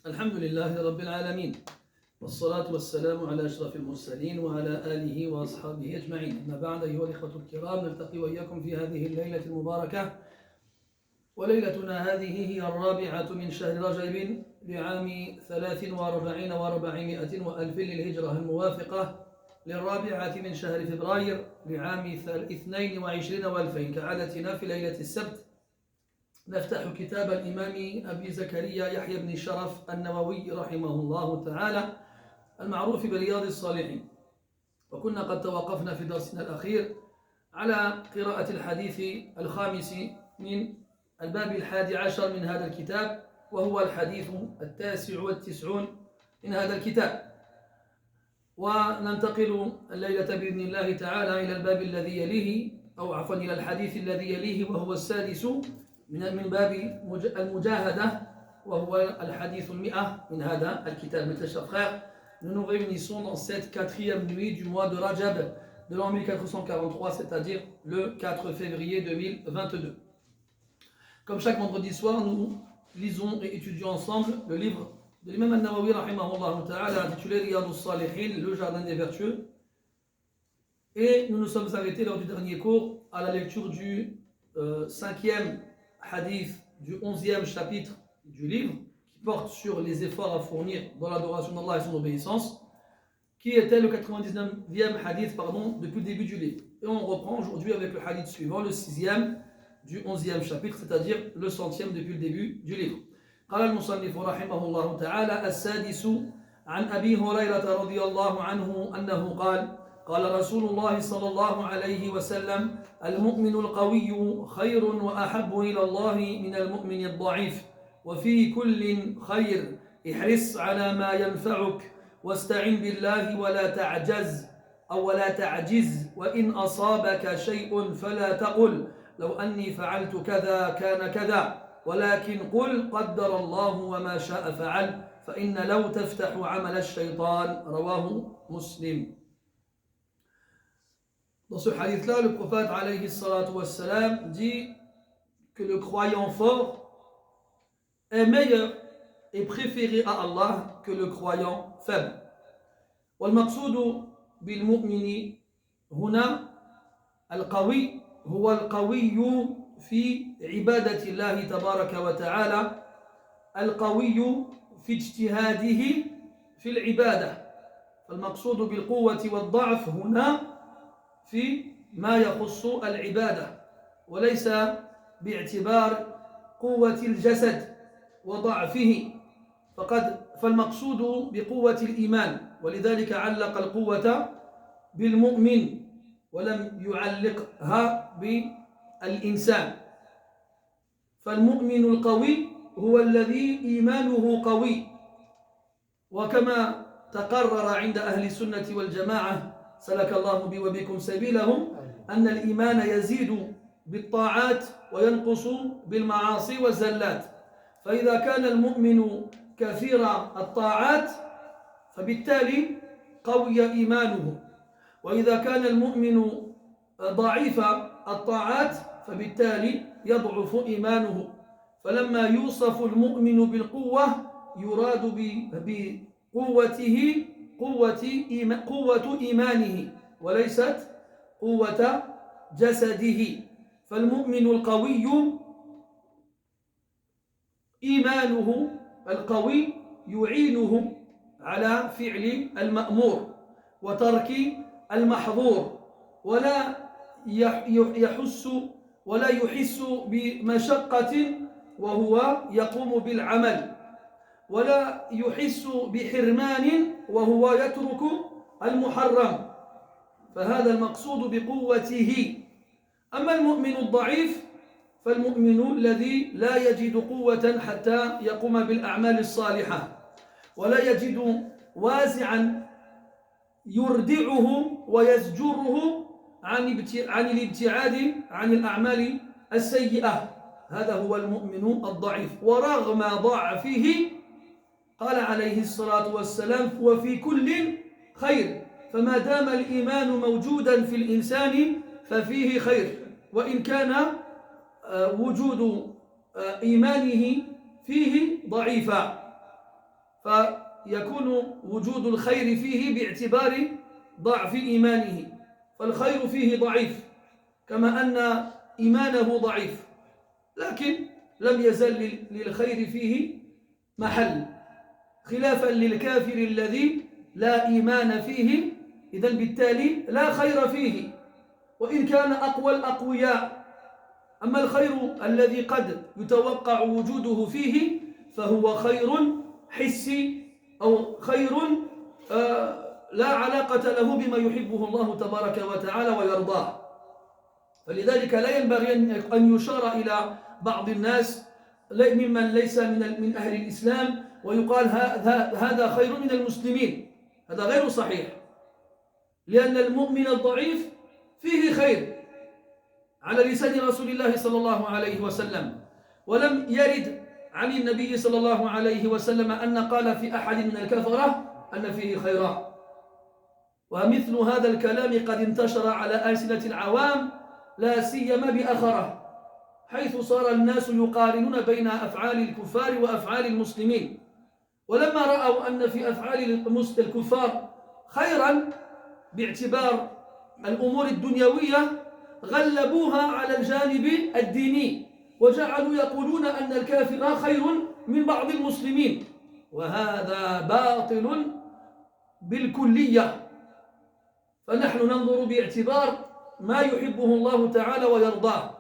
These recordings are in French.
الحمد لله رب العالمين والصلاة والسلام على أشرف المرسلين وعلى آله وأصحابه أجمعين. أما بعد، أيها الإخوة الكرام، نلتقي وإياكم في هذه الليلة المباركة، وليلتنا هذه هي الرابعة من شهر رجب لعام 43 و400 وألف للهجرة، الموافقة للرابعة من شهر فبراير لعام 22 و2000. كعادتنا في ليلة السبت نفتح كتاب الإمام أبي زكريا يحيى بن شرف النووي رحمه الله تعالى المعروف برياض الصالحين. وكنا قد توقفنا في درسنا الأخير على قراءة الحديث الخامس من الباب 11 من هذا الكتاب، وهو الحديث 89 من هذا الكتاب. وننتقل الليلة بإذن الله تعالى إلى الباب الذي يليه، أو عفوا إلى الحديث الذي يليه، وهو السادس من باب المجاهدة، وهو الحديث 100 من هذا الكتاب. Mes chers frères, nous nous réunissons dans cette quatrième nuit du mois de Rajab de l'an 1443, c'est-à-dire le 4 février 2022. Comme chaque vendredi soir, nous lisons et étudions ensemble le livre de l'imam al-Nawawi rahimahullah ta'ala intitulé Riyad al-Salihin, le jardin des vertueux. Et nous nous sommes arrêtés lors du dernier cours à la lecture du 5e hadith du 11e chapitre du livre, qui porte sur les efforts à fournir dans l'adoration d'Allah et son obéissance, qui était le 99e hadith depuis le début du livre. Et on reprend aujourd'hui avec le hadith suivant, le 6e du 11e chapitre, c'est-à-dire le 100e depuis le début du livre. قال المصنف رحمه الله تعالى: السادس عن أبي هريرة رضي الله عنه أنه قال رسول الله صلى الله عليه وسلم: المؤمن القوي خير وأحب إلى الله من المؤمن الضعيف، وفي كل خير، احرص على ما ينفعك، واستعن بالله ولا تعجز أو ولا تعجز، وإن أصابك شيء فلا تقل لو أني فعلت كذا كان كذا، ولكن قل قدر الله وما شاء فعل، فإن لو تفتح عمل الشيطان. رواه مسلم. Dans ce hadith-là, le prophète alayhi salatu wassalam dit que le croyant fort est meilleur et préféré à Allah que le croyant faible. والمقصود بالمؤمن هنا القوي هو القوي في عبادة الله تبارك وتعالى، القوي في اجتهاده في العبادة. فالمقصود بالقوة والضعف هنا في ما يخص العبادة، وليس باعتبار قوة الجسد وضعفه فالمقصود بقوة الإيمان، ولذلك علق القوة بالمؤمن ولم يعلقها بالإنسان. فالمؤمن القوي هو الذي إيمانه قوي، وكما تقرر عند أهل السنة والجماعة سلك الله بي وبكم سبيلهم أن الإيمان يزيد بالطاعات وينقص بالمعاصي والزلات. فإذا كان المؤمن كثير الطاعات فبالتالي قوي إيمانه، وإذا كان المؤمن ضعيف الطاعات فبالتالي يضعف إيمانه. فلما يوصف المؤمن بالقوة يراد بقوته قوة إيمانه وليست قوة جسده. فالمؤمن القوي إيمانه القوي يعينه على فعل المأمور وترك المحظور، ولا يحس بمشقة وهو يقوم بالعمل، ولا يحس بحرمان وهو يترك المحرم. فهذا المقصود بقوته. أما المؤمن الضعيف فالمؤمن الذي لا يجد قوة حتى يقوم بالأعمال الصالحة، ولا يجد وازعا يردعه ويزجره عن الابتعاد عن الأعمال السيئة. هذا هو المؤمن الضعيف. ورغم ضعفه قال عليه الصلاة والسلام: وفي كل خير. فما دام الإيمان موجودا في الإنسان ففيه خير، وإن كان وجود إيمانه فيه ضعيفا. فيكون وجود الخير فيه باعتبار ضعف إيمانه، فالخير فيه ضعيف كما أن إيمانه ضعيف، لكن لم يزل للخير فيه محل، خلافا للكافر الذي لا إيمان فيه، إذن بالتالي لا خير فيه وإن كان أقوى الأقوياء. أما الخير الذي قد يتوقع وجوده فيه فهو خير حسي أو خير لا علاقة له بما يحبه الله تبارك وتعالى ويرضاه. فلذلك لا ينبغي أن يشار إلى بعض الناس ممن ليس من أهل الإسلام ويقال هذا خير من المسلمين، هذا غير صحيح، لأن المؤمن الضعيف فيه خير على لسان رسول الله صلى الله عليه وسلم، ولم يرد عن النبي صلى الله عليه وسلم أن قال في أحد من الكفرة أن فيه خيرا. ومثل هذا الكلام قد انتشر على ألسنة العوام لا سيما بأخره، حيث صار الناس يقارنون بين أفعال الكفار وأفعال المسلمين، ولما رأوا أن في أفعال الكفار خيرا باعتبار الأمور الدنيوية غلبوها على الجانب الديني وجعلوا يقولون أن الكافر خير من بعض المسلمين، وهذا باطل بالكلية. فنحن ننظر باعتبار ما يحبه الله تعالى ويرضاه،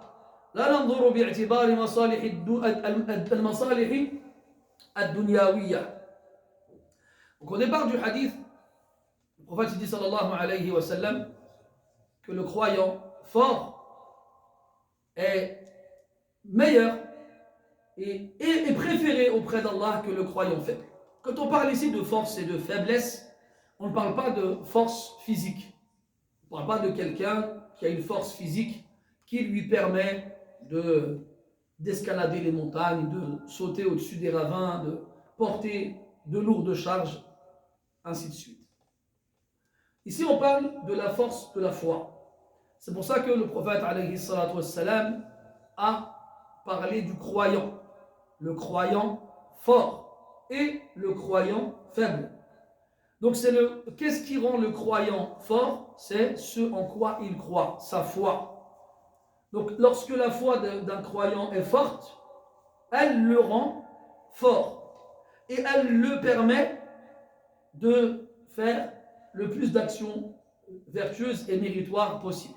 لا ننظر باعتبار المصالح الدنيوية. Donc au départ du hadith, le prophète dit sallallahu alayhi wa sallam que le croyant fort est meilleur et préféré auprès d'Allah que le croyant faible. Quand on parle ici de force et de faiblesse, on ne parle pas de force physique. On ne parle pas de quelqu'un qui a une force physique qui lui permet d'escalader les montagnes, de sauter au-dessus des ravins, de porter de lourdes charges, ainsi de suite. Ici, on parle de la force de la foi. C'est pour ça que le prophète alayhi salatu wassalam a parlé du croyant, le croyant fort et le croyant faible. Donc qu'est-ce qui rend le croyant fort? C'est ce en quoi il croit, sa foi. Donc lorsque la foi d'un croyant est forte, elle le rend fort et elle le permet de faire le plus d'actions vertueuses et méritoires possibles.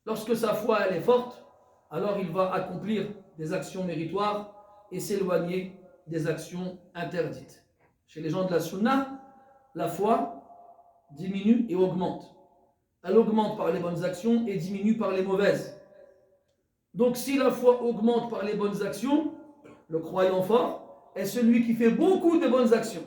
Lorsque sa foi elle est forte, alors il va accomplir des actions méritoires et s'éloigner des actions interdites. Chez les gens de la sunna, la foi diminue et augmente. Elle augmente par les bonnes actions et diminue par les mauvaises. Donc si la foi augmente par les bonnes actions, le croyant fort est celui qui fait beaucoup de bonnes actions.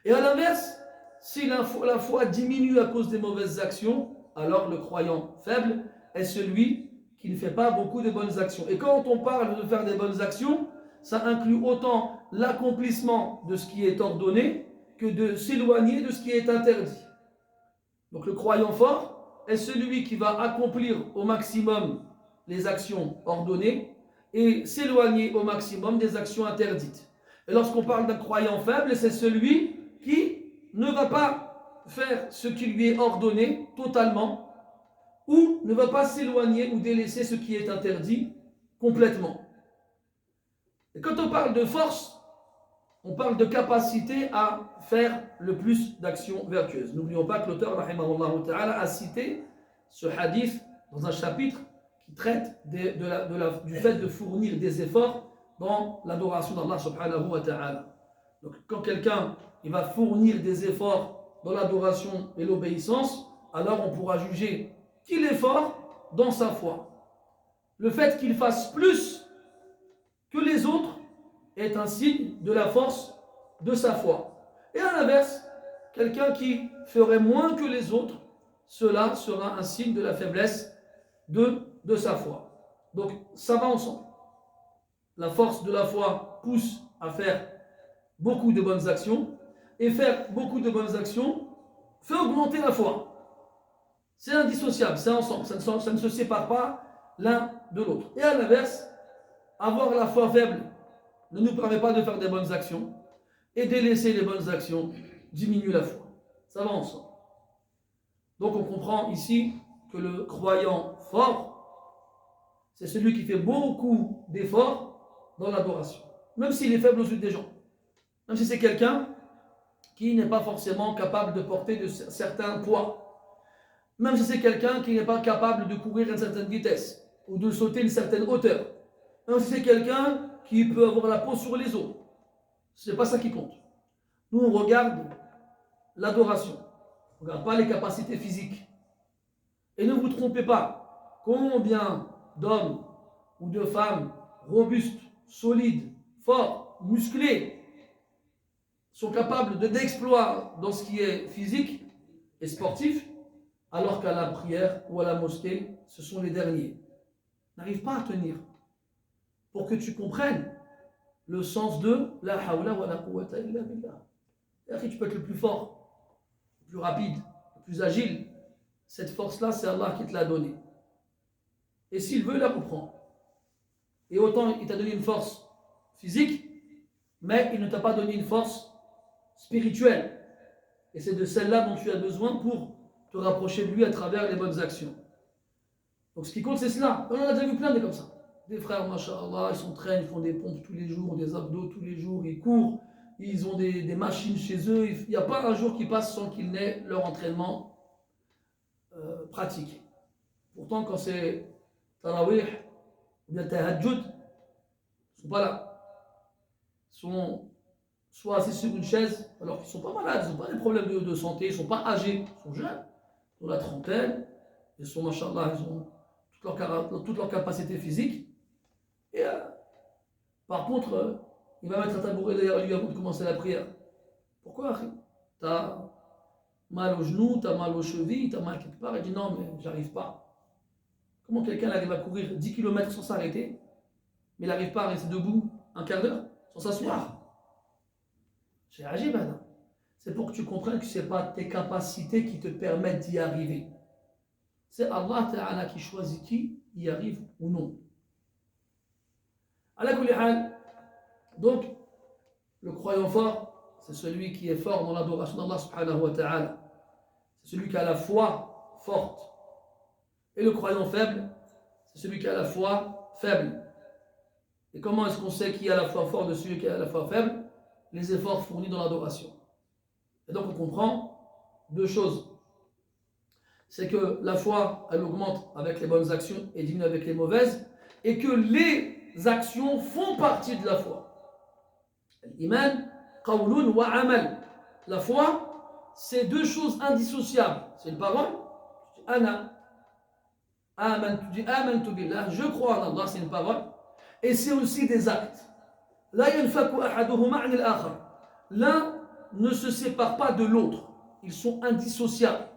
Et à l'inverse, si la foi diminue à cause des mauvaises actions, alors le croyant faible est celui qui ne fait pas beaucoup de bonnes actions. Et quand on parle de faire des bonnes actions, ça inclut autant l'accomplissement de ce qui est ordonné que de s'éloigner de ce qui est interdit. Donc le croyant fort est celui qui va accomplir au maximum les actions ordonnées et s'éloigner au maximum des actions interdites. Et lorsqu'on parle d'un croyant faible, c'est celui qui ne va pas faire ce qui lui est ordonné totalement ou ne va pas s'éloigner ou délaisser ce qui est interdit complètement. Et quand on parle de force, on parle de capacité à faire le plus d'actions vertueuses. N'oublions pas que l'auteur rahimahullah ta'ala a cité ce hadith dans un chapitre qui traite du fait de fournir des efforts dans l'adoration d'Allah subhanahu wa ta'ala. Donc quand quelqu'un il va fournir des efforts dans l'adoration et l'obéissance, alors on pourra juger qu'il est fort dans sa foi. Le fait qu'il fasse plus que les autres est un signe de la force de sa foi. Et à l'inverse, quelqu'un qui ferait moins que les autres, cela sera un signe de la faiblesse de sa foi. Donc ça va ensemble. La force de la foi pousse à faire beaucoup de bonnes actions, et faire beaucoup de bonnes actions fait augmenter la foi. C'est indissociable, c'est ensemble, ça ne se sépare pas l'un de l'autre. Et à l'inverse, avoir la foi faible ne nous permet pas de faire des bonnes actions, et délaisser les bonnes actions diminue la foi. Ça va ensemble. Donc on comprend ici que le croyant fort, c'est celui qui fait beaucoup d'efforts dans l'adoration. Même s'il est faible aux yeux des gens. Même si c'est quelqu'un qui n'est pas forcément capable de porter de certains poids. Même si c'est quelqu'un qui n'est pas capable de courir à une certaine vitesse ou de sauter une certaine hauteur. Même si c'est quelqu'un qui peut avoir la peau sur les os. Ce n'est pas ça qui compte. Nous, on regarde l'adoration. On ne regarde pas les capacités physiques. Et ne vous trompez pas. Combien d'hommes ou de femmes robustes, solides, forts, musclés sont capables d'exploits dans ce qui est physique et sportif, alors qu'à la prière ou à la mosquée, ce sont les derniers. N'arrivent pas à tenir. Pour que tu comprennes le sens de la hawla wa la quwwata illa billah. Et tu peux être le plus fort, le plus rapide, le plus agile. Cette force-là, c'est Allah qui te l'a donnée. Et s'il veut, il la reprend. Et autant il t'a donné une force physique, mais il ne t'a pas donné une force spirituelle. Et c'est de celle-là dont tu as besoin pour te rapprocher de lui à travers les bonnes actions. Donc ce qui compte, c'est cela. On en a déjà vu plein de comme ça. Des frères, masha'Allah, ils s'entraînent, ils font des pompes tous les jours, des abdos tous les jours, ils courent, ils ont des machines chez eux. Il n'y a pas un jour qui passe sans qu'ils n'aient leur entraînement pratique. Pourtant, quand c'est Tarawih ou bien Tahajjud, ils ne sont pas là. Ils sont soit assis sur une chaise, alors qu'ils ne sont pas malades, ils n'ont pas des problèmes de santé, ils ne sont pas âgés, ils sont jeunes, ils ont la trentaine, ils sont, masha'Allah, ils ont toute leur capacité physique. Et par contre, il va mettre un tabouret derrière lui avant de commencer la prière. Pourquoi? Tu as mal au genou, tu as mal aux chevilles, tu as mal quelque part. Il dit non, mais j'arrive pas. Comment quelqu'un arrive à courir 10 km sans s'arrêter, mais il n'arrive pas à rester debout un quart d'heure sans s'asseoir? C'est agile, madame. C'est pour que tu comprennes que ce n'est pas tes capacités qui te permettent d'y arriver. C'est Allah Ta'ala qui choisit qui y arrive ou non. Donc, le croyant fort, c'est celui qui est fort dans l'adoration d'Allah subhanahu wa ta'ala. C'est celui qui a la foi forte. Et le croyant faible, c'est celui qui a la foi faible. Et comment est-ce qu'on sait qui a la foi forte de celui qui a la foi faible? Les efforts fournis dans l'adoration. Et donc on comprend deux choses. C'est que la foi, elle augmente avec les bonnes actions et diminue avec les mauvaises. Et que les actions font partie de la foi. L'iman, qawlun wa amal. La foi, c'est deux choses indissociables. C'est une parole. Ana, amantu billah. Je crois en Allah, c'est une parole. Et c'est aussi des actes. La yanfaku ahaduhuma anil akhar. L'un ne se sépare pas de l'autre. Ils sont indissociables.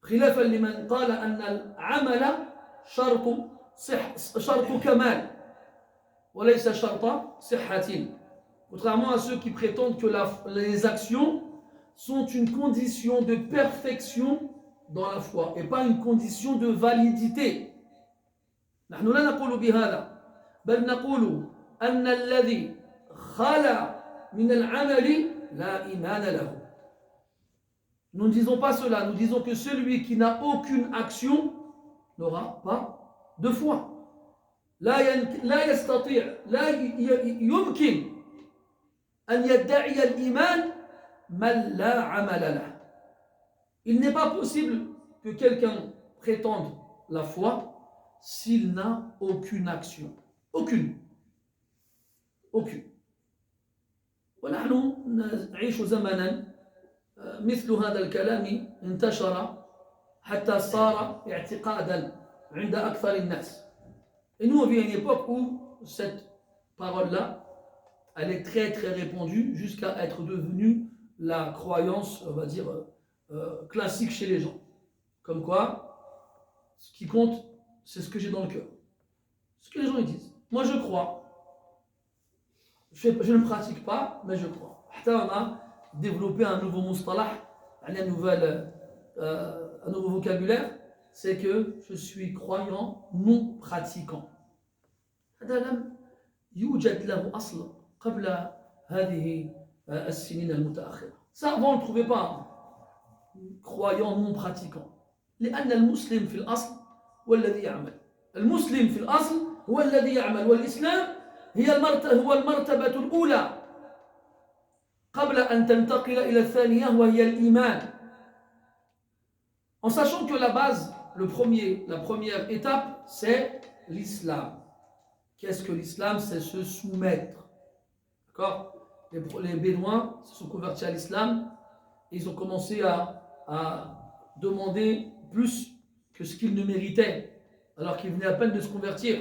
خلافا لمن قال أن العمل شرط كمال وليس شرط صحة. Contrairement à ceux qui prétendent que les actions sont une condition de perfection dans la foi et pas une condition de validité. نحن لا نقول بهذا بل نقول أن الذي خلا من العمل لا إيمان له. Nous ne disons pas cela, nous disons que celui qui n'a aucune action n'aura pas de foi. لا يستطيع لا يمكن أن يدعي الإيمان من لا عمل له. Il n'est pas possible que quelqu'un prétende la foi s'il n'a aucune action. Aucune. ونحن نعيش زمنا مثل هذا الكلام انتشر حتى صار اعتقادا عند أكثر الناس. Et nous, on vit à une époque où cette parole-là, elle est très très répandue jusqu'à être devenue la croyance, on va dire, classique chez les gens. Comme quoi, ce qui compte, c'est ce que j'ai dans le cœur. Ce que les gens ils disent. Moi, je crois. Je ne pratique pas, mais je crois. On a développé un nouveau mustalah, un nouveau vocabulaire, c'est que je suis croyant non pratiquant. هذا لم يوجد له أصل قبل هذه السنين المتأخرة. Ça, vous ne trouvez pas croyant non pratiquant. لأن المسلم في الأصل هو الذي يعمل. المسلم في الأصل هو الذي يعمل، والإسلام هو المرتبة الأولى قبل أن تنتقل إلى الثانية وهي الإيمان. En sachant que la base, la première étape, c'est l'islam. Qu'est-ce que l'islam? C'est se soumettre. D'accord? Les Bédouins se sont convertis à l'islam et ils ont commencé à demander plus que ce qu'ils ne méritaient, alors qu'ils venaient à peine de se convertir.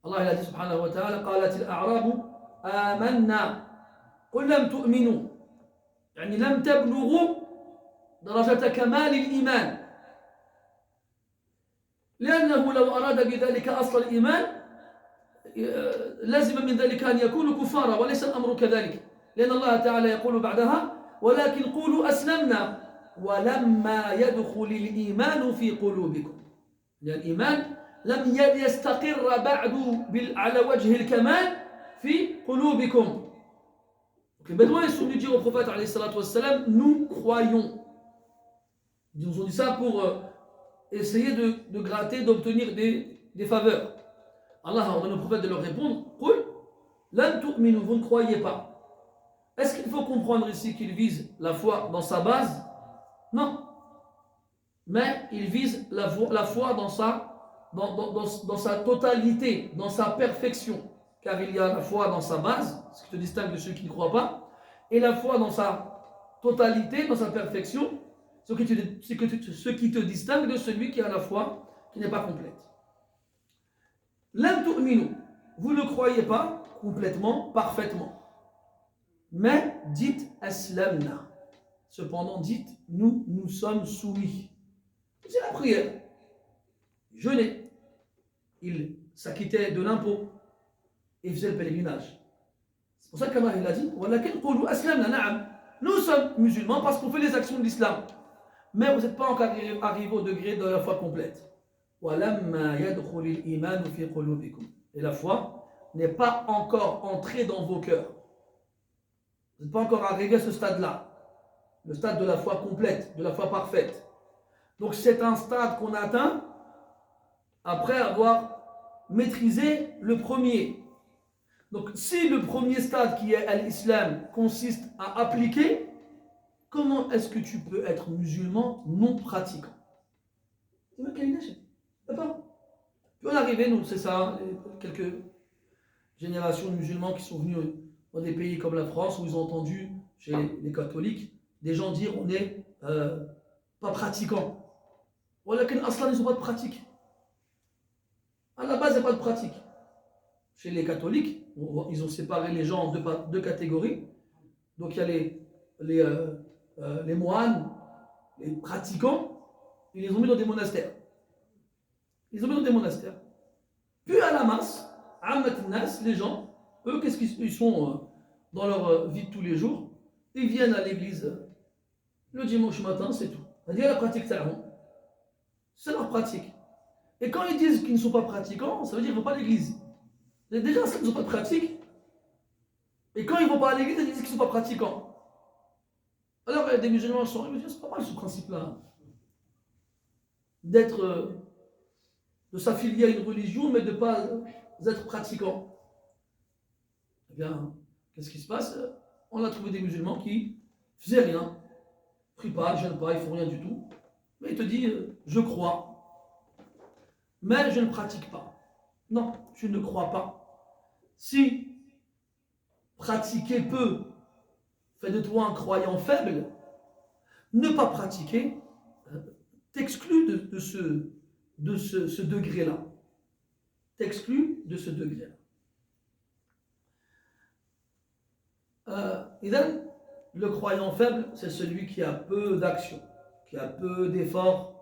Allah il a dit subhanahu wa ta'ala قالت الأعراب آمنا قل لم تؤمنوا يعني لم تبلغوا درجة كمال الإيمان لأنه لو أراد بذلك أصل الإيمان لازم من ذلك أن يكونوا كفارا وليس الأمر كذلك لأن الله تعالى يقول بعدها ولكن قولوا أسلمنا ولما يدخل الإيمان في قلوبكم يعني الإيمان لم يستقر بعد على وجه الكمال في قلوبكم. Les Bédouins ils sont venus dire au prophète alayhi salatu wassalam, nous croyons. Ils nous ont dit ça pour essayer de gratter, d'obtenir des faveurs. Allah a ordonné au prophète de leur répondre, قل لن تؤمنوا, vous ne croyez pas. Est-ce qu'il faut comprendre ici qu'il vise la foi dans sa base? Non. Mais il vise la foi dans sa totalité, dans sa perfection. Car il y a la foi dans sa base, ce qui te distingue de ceux qui ne croient pas, et la foi dans sa totalité, dans sa perfection, ce qui te distingue de celui qui a la foi qui n'est pas complète. Lam tu'minu, vous ne croyez pas complètement, parfaitement. Mais dites aslamna. Cependant, dites nous sommes soumis. C'est la prière. Jeûner. Il s'acquittait de l'impôt et faisait le pèlerinage. C'est pour ça qu'Allah il a dit nous sommes musulmans parce qu'on fait les actions de l'islam. Mais vous n'êtes pas encore arrivé au degré de la foi complète. Et la foi n'est pas encore entrée dans vos cœurs. Vous n'êtes pas encore arrivé à ce stade-là. Le stade de la foi complète, de la foi parfaite. Donc c'est un stade qu'on atteint après avoir maîtrisé le premier. Donc si le premier stade qui est l'islam consiste à appliquer, comment est-ce que tu peux être musulman non pratiquant? D'accord? Puis on arrive, nous, c'est ça, quelques générations de musulmans qui sont venus dans des pays comme la France où ils ont entendu chez les catholiques des gens dire on n'est pas pratiquant. Voilà qu'en aslan ils n'ont pas de pratique. À la base il n'y a pas de pratique. Chez les catholiques, ils ont séparé les gens en deux catégories. Donc il y a les moines, les pratiquants, ils les ont mis dans des monastères. Ils ont mis dans des monastères. Puis à la masse, les gens, eux, qu'est-ce qu'ils sont dans leur vie de tous les jours? Ils viennent à l'église le dimanche matin, c'est tout. C'est-à-dire la pratique c'est leur pratique. Et quand ils disent qu'ils ne sont pas pratiquants, ça veut dire qu'ils ne vont pas à l'église. Déjà, ils ne sont pas de pratique. Et quand ils ne vont pas à l'église, ils disent qu'ils ne sont pas pratiquants. Alors, il y a des musulmans qui sont arrivés, c'est pas mal ce principe-là. De s'affilier à une religion, mais de ne pas être pratiquant. Eh bien, qu'est-ce qui se passe? On a trouvé des musulmans qui ne faisaient rien. Ils ne prient pas, ils ne jeûnent pas, ils ne font rien du tout. Mais il te dit, je crois, mais je ne pratique pas. Non, tu ne crois pas. Si pratiquer peu fait de toi un croyant faible, ne pas pratiquer t'exclut de ce degré-là. T'exclut de ce degré-là. Le croyant faible, c'est celui qui a peu d'action, qui a peu d'efforts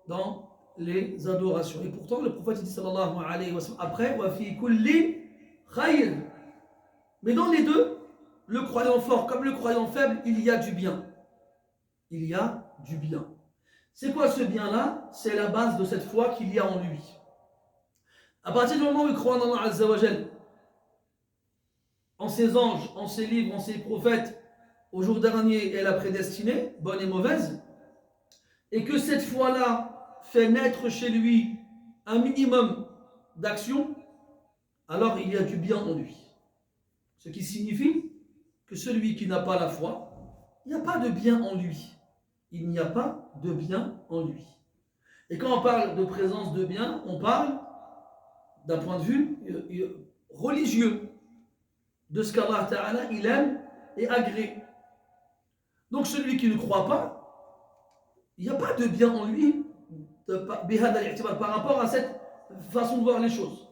dans les adorations. Et pourtant, le prophète dit sallallahu alayhi wa sallam après, wa fi kulli khayr. Mais dans les deux, le croyant fort comme le croyant faible, il y a du bien. Il y a du bien. C'est quoi ce bien-là? C'est la base de cette foi qu'il y a en lui. À partir du moment où il croit en Allah Azza wa Jal, en ses anges, en ses livres, en ses prophètes, au jour dernier, elle a prédestiné, bonne et mauvaise, et que cette foi-là fait naître chez lui un minimum d'action, alors il y a du bien en lui. Ce qui signifie que celui qui n'a pas la foi, il n'y a pas de bien en lui. Il n'y a pas de bien en lui. Et quand on parle de présence de bien, on parle d'un point de vue religieux, de ce qu'Allah Ta'ala il aime et agrée. Donc celui qui ne croit pas, il n'y a pas de bien en lui par rapport à cette façon de voir les choses.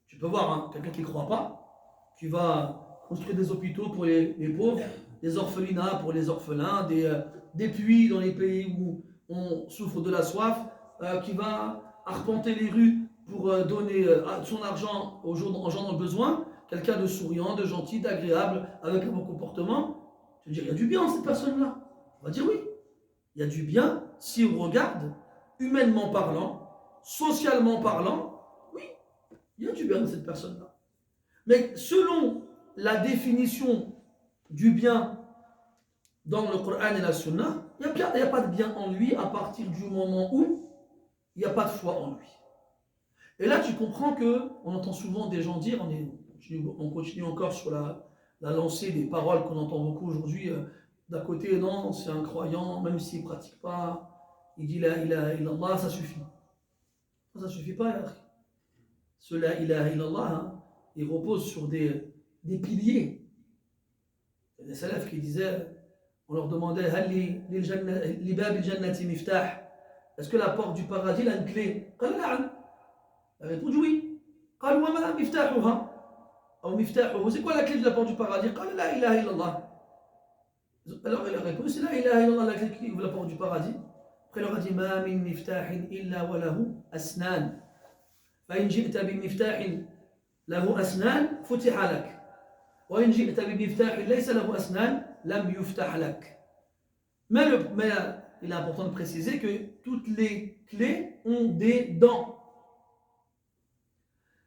Tu peux voir hein, quelqu'un qui ne croit pas, qui va construire des hôpitaux pour les pauvres, des orphelinats pour les orphelins, des puits dans les pays où on souffre de la soif, qui va arpenter les rues pour donner son argent aux gens dans le besoin, quelqu'un de souriant, de gentil, d'agréable, avec un bon comportement. Tu veux dire, il y a du bien en cette personne-là. On va dire oui. Il y a du bien si on regarde, humainement parlant, socialement parlant, oui, il y a du bien dans cette personne-là. Mais selon la définition du bien dans le Coran et la Sunna, il n'y a pas de bien en lui à partir du moment où il n'y a pas de foi en lui. Et là, tu comprends que on entend souvent des gens dire, on continue encore sur la lancée des paroles qu'on entend beaucoup aujourd'hui. D'un côté, non, c'est un croyant, même s'il ne pratique pas, il dit la ilaha illallah, ça suffit. Ça ne suffit pas, ce la ilaha illallah, hein, il repose sur des piliers. Il y a des salafs qui disaient, on leur demandait est-ce que la porte du paradis a une clé? La réponse oui. C'est quoi la clé de la porte du paradis? La ilaha illallah. Alors il a répondu, c'est la ilaha illallah la clé qui ouvre la porte du paradis. Après il leur a dit ma min miftahin illa wa lahu asnan. Fa in ji'ta bi miftahin lahu asnan futiha lak. Wa in ji'ta bi miftahin laysa lahu asnan lam yuftah lak. Mais il est important de préciser que toutes les clés ont des dents.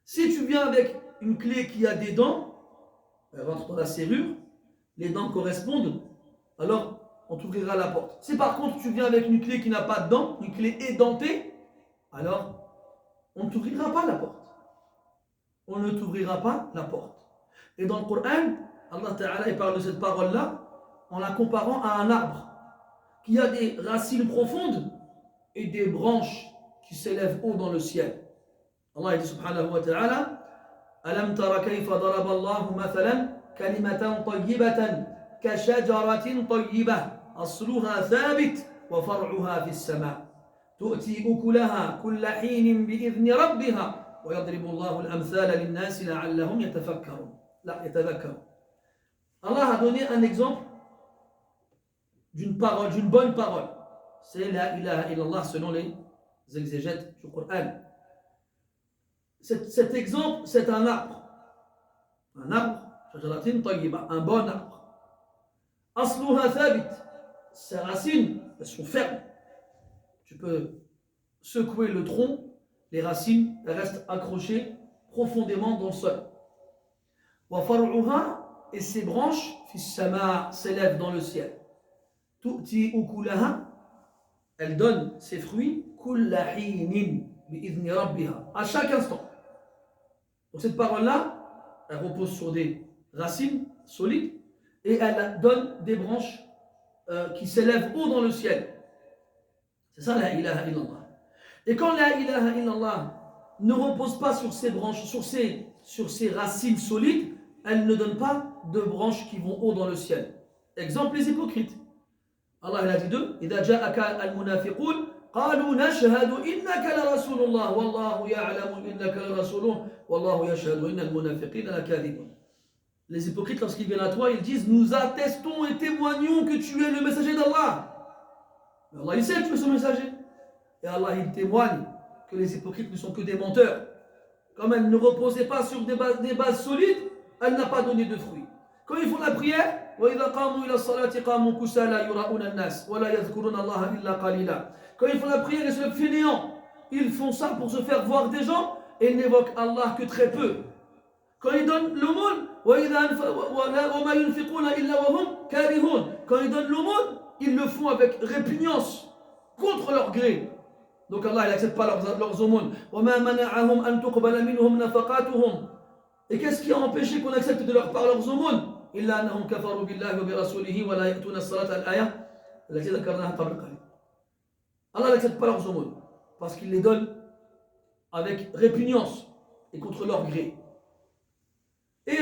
Si tu viens avec une clé qui a des dents, elle rentre dans la serrure, les dents correspondent, alors on t'ouvrira la porte. Si par contre tu viens avec une clé qui n'a pas de dents, une clé édentée, alors on ne t'ouvrira pas la porte. On ne t'ouvrira pas la porte. Et dans le Coran, Allah Ta'ala il parle de cette parole-là en la comparant à un arbre qui a des racines profondes et des branches qui s'élèvent haut dans le ciel. Allah dit subhanahu wa ta'ala Alam tara kayfa daraba Allahu mathalan kalimatan tayyibatan ka shajaratin tayyibah asluha thabit wa far'uha fis sama' tu'ti ukulaha kulla hinin bi idhni rabbiha wa yadribu Allahu al-amthala lin-nasi la'allahum yatafakkarun. Allah a donné un exemple d'une parole, d'une bonne parole. C'est la ilaha illallah selon les exégètes du Coran. Cet exemple, c'est un arbre. Un arbre, un bon arbre. Asluha thabit. Ses racines, elles sont fermes. Tu peux secouer le tronc, les racines elles restent accrochées profondément dans le sol. Wa far'uha, et ses branches, fis sama, s'élèvent dans le ciel. Tu'ti ukulaha, elle donne ses fruits, kulla hinin bi idhni rabbiha, à chaque instant. Donc cette parole-là, elle repose sur des racines solides et elle donne des branches qui s'élèvent haut dans le ciel. C'est ça la ilaha illallah. Et quand la ilaha illallah ne repose pas sur ses branches, sur ses racines solides, elle ne donne pas de branches qui vont haut dans le ciel. Exemple, les hypocrites. Allah il a dit d'eux, إِذَا جَاءَكَ الْمُنَافِقُونَ قالوا نشهد إنك لرسول الله والله يعلم إنك لرسوله والله يشهد إن المنافقين لكاذبون. Les hypocrites, lorsqu'ils viennent à toi, ils disent nous attestons et témoignons que tu es le messager d'Allah. Mais Allah il sait que tu es son messager. Et Allah il témoigne que les hypocrites ne sont que des menteurs. Comme elle ne reposait pas sur des bases solides, elle n'a pas donné de fruits. Quand ils font la prière, وإذا قاموا إلى الصلاة قاموا كسالى يراءون الناس ولا يذكرون الله إلا قليلا. Quand ils font la prière, ils se lèvent fainéants. Ils font ça pour se faire voir des gens et ils n'évoquent Allah que très peu. Quand ils donnent l'aumône, وَمَا يُنْفِقُونَ إِلَّا وَهُمْ كَارِهُونَ. Quand ils donnent l'aumône, ils le font avec répugnance, contre leur gré. Donc Allah n'accepte pas leurs aumônes. وَمَا مَنَعَهُمْ أَن تُقْبَلَ مِنْهُمْ نَفَقَاتُهُم. Et qu'est-ce qui a empêché qu'on accepte de leur part leurs aumônes? إِلَّا أَنَّهُمْ كَفَرُوا بِاللَّهِ وَبِرَسُولِهِ وَلَا يَأْتُونَ الصَّلَاةَ الْآيَةَ التي ذكرناها قبل قليل. Allah n'accepte pas leurs aumônes parce qu'ils les donnent avec répugnance et contre leur gré. Et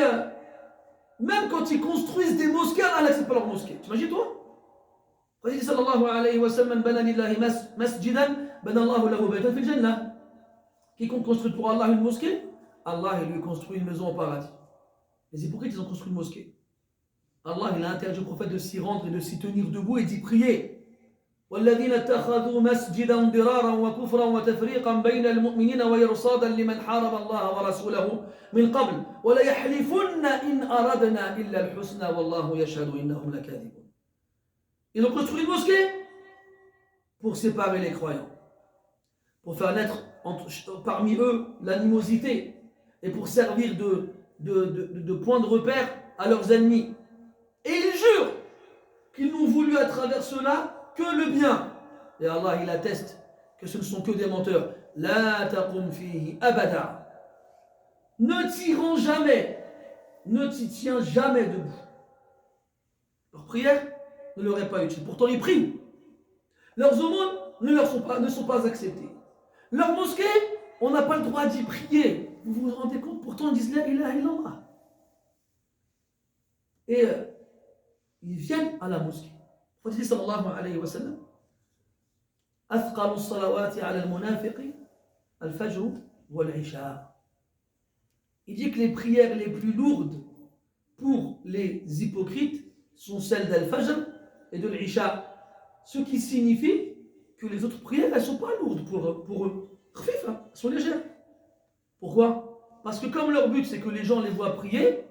même quand ils construisent des mosquées, Allah n'accepte pas leurs mosquées. T'imagines toi? Il dit sallallahu alayhi wa sallam, bana lillahi masjidan, bana Allahu lahu baytan fil jannah. Quiconque construit pour Allah une mosquée, Allah il lui construit une maison au paradis. Les hypocrites ils ont construit une mosquée. Allah il a interdit au prophète de s'y rendre et de s'y tenir debout et d'y prier. والذين اتخذوا مسجدا ضرارا وكفرا وتفريقا بين المؤمنين وإرصادا لمن حارب الله ورسوله من قبل ولا يحلفن إن أردنا إلا الحسنى والله يشهد إنهم لكاذبون. Ils ont construit une mosquée pour séparer les croyants, pour faire naître parmi eux l'animosité et pour servir de point de repère à leurs ennemis. Et ils jurent qu'ils n'ont voulu à travers cela que le bien. Et Allah il atteste que ce ne sont que des menteurs. La taqum fihi abada. Ne t'y rends jamais, ne t'y tiens jamais debout. Leurs prières ne leur est pas utile. Pourtant ils prient. Leurs aumônes ne sont pas acceptées. Leur mosquée, on n'a pas le droit d'y prier. Vous vous rendez compte? Pourtant ils disent la ilaha illallah. Et ils viennent à la mosquée. Il dit sallallahu alayhi wa sallam, أثقل الصلوات على المنافق الفجر والعشاء. Il dit que les prières les plus lourdes pour les hypocrites sont celles d'Al-Fajr et de l'Isha. Ce qui signifie que les autres prières, elles ne sont pas lourdes pour eux. Elles sont légères. Pourquoi? Parce que comme leur but, c'est que les gens les voient prier,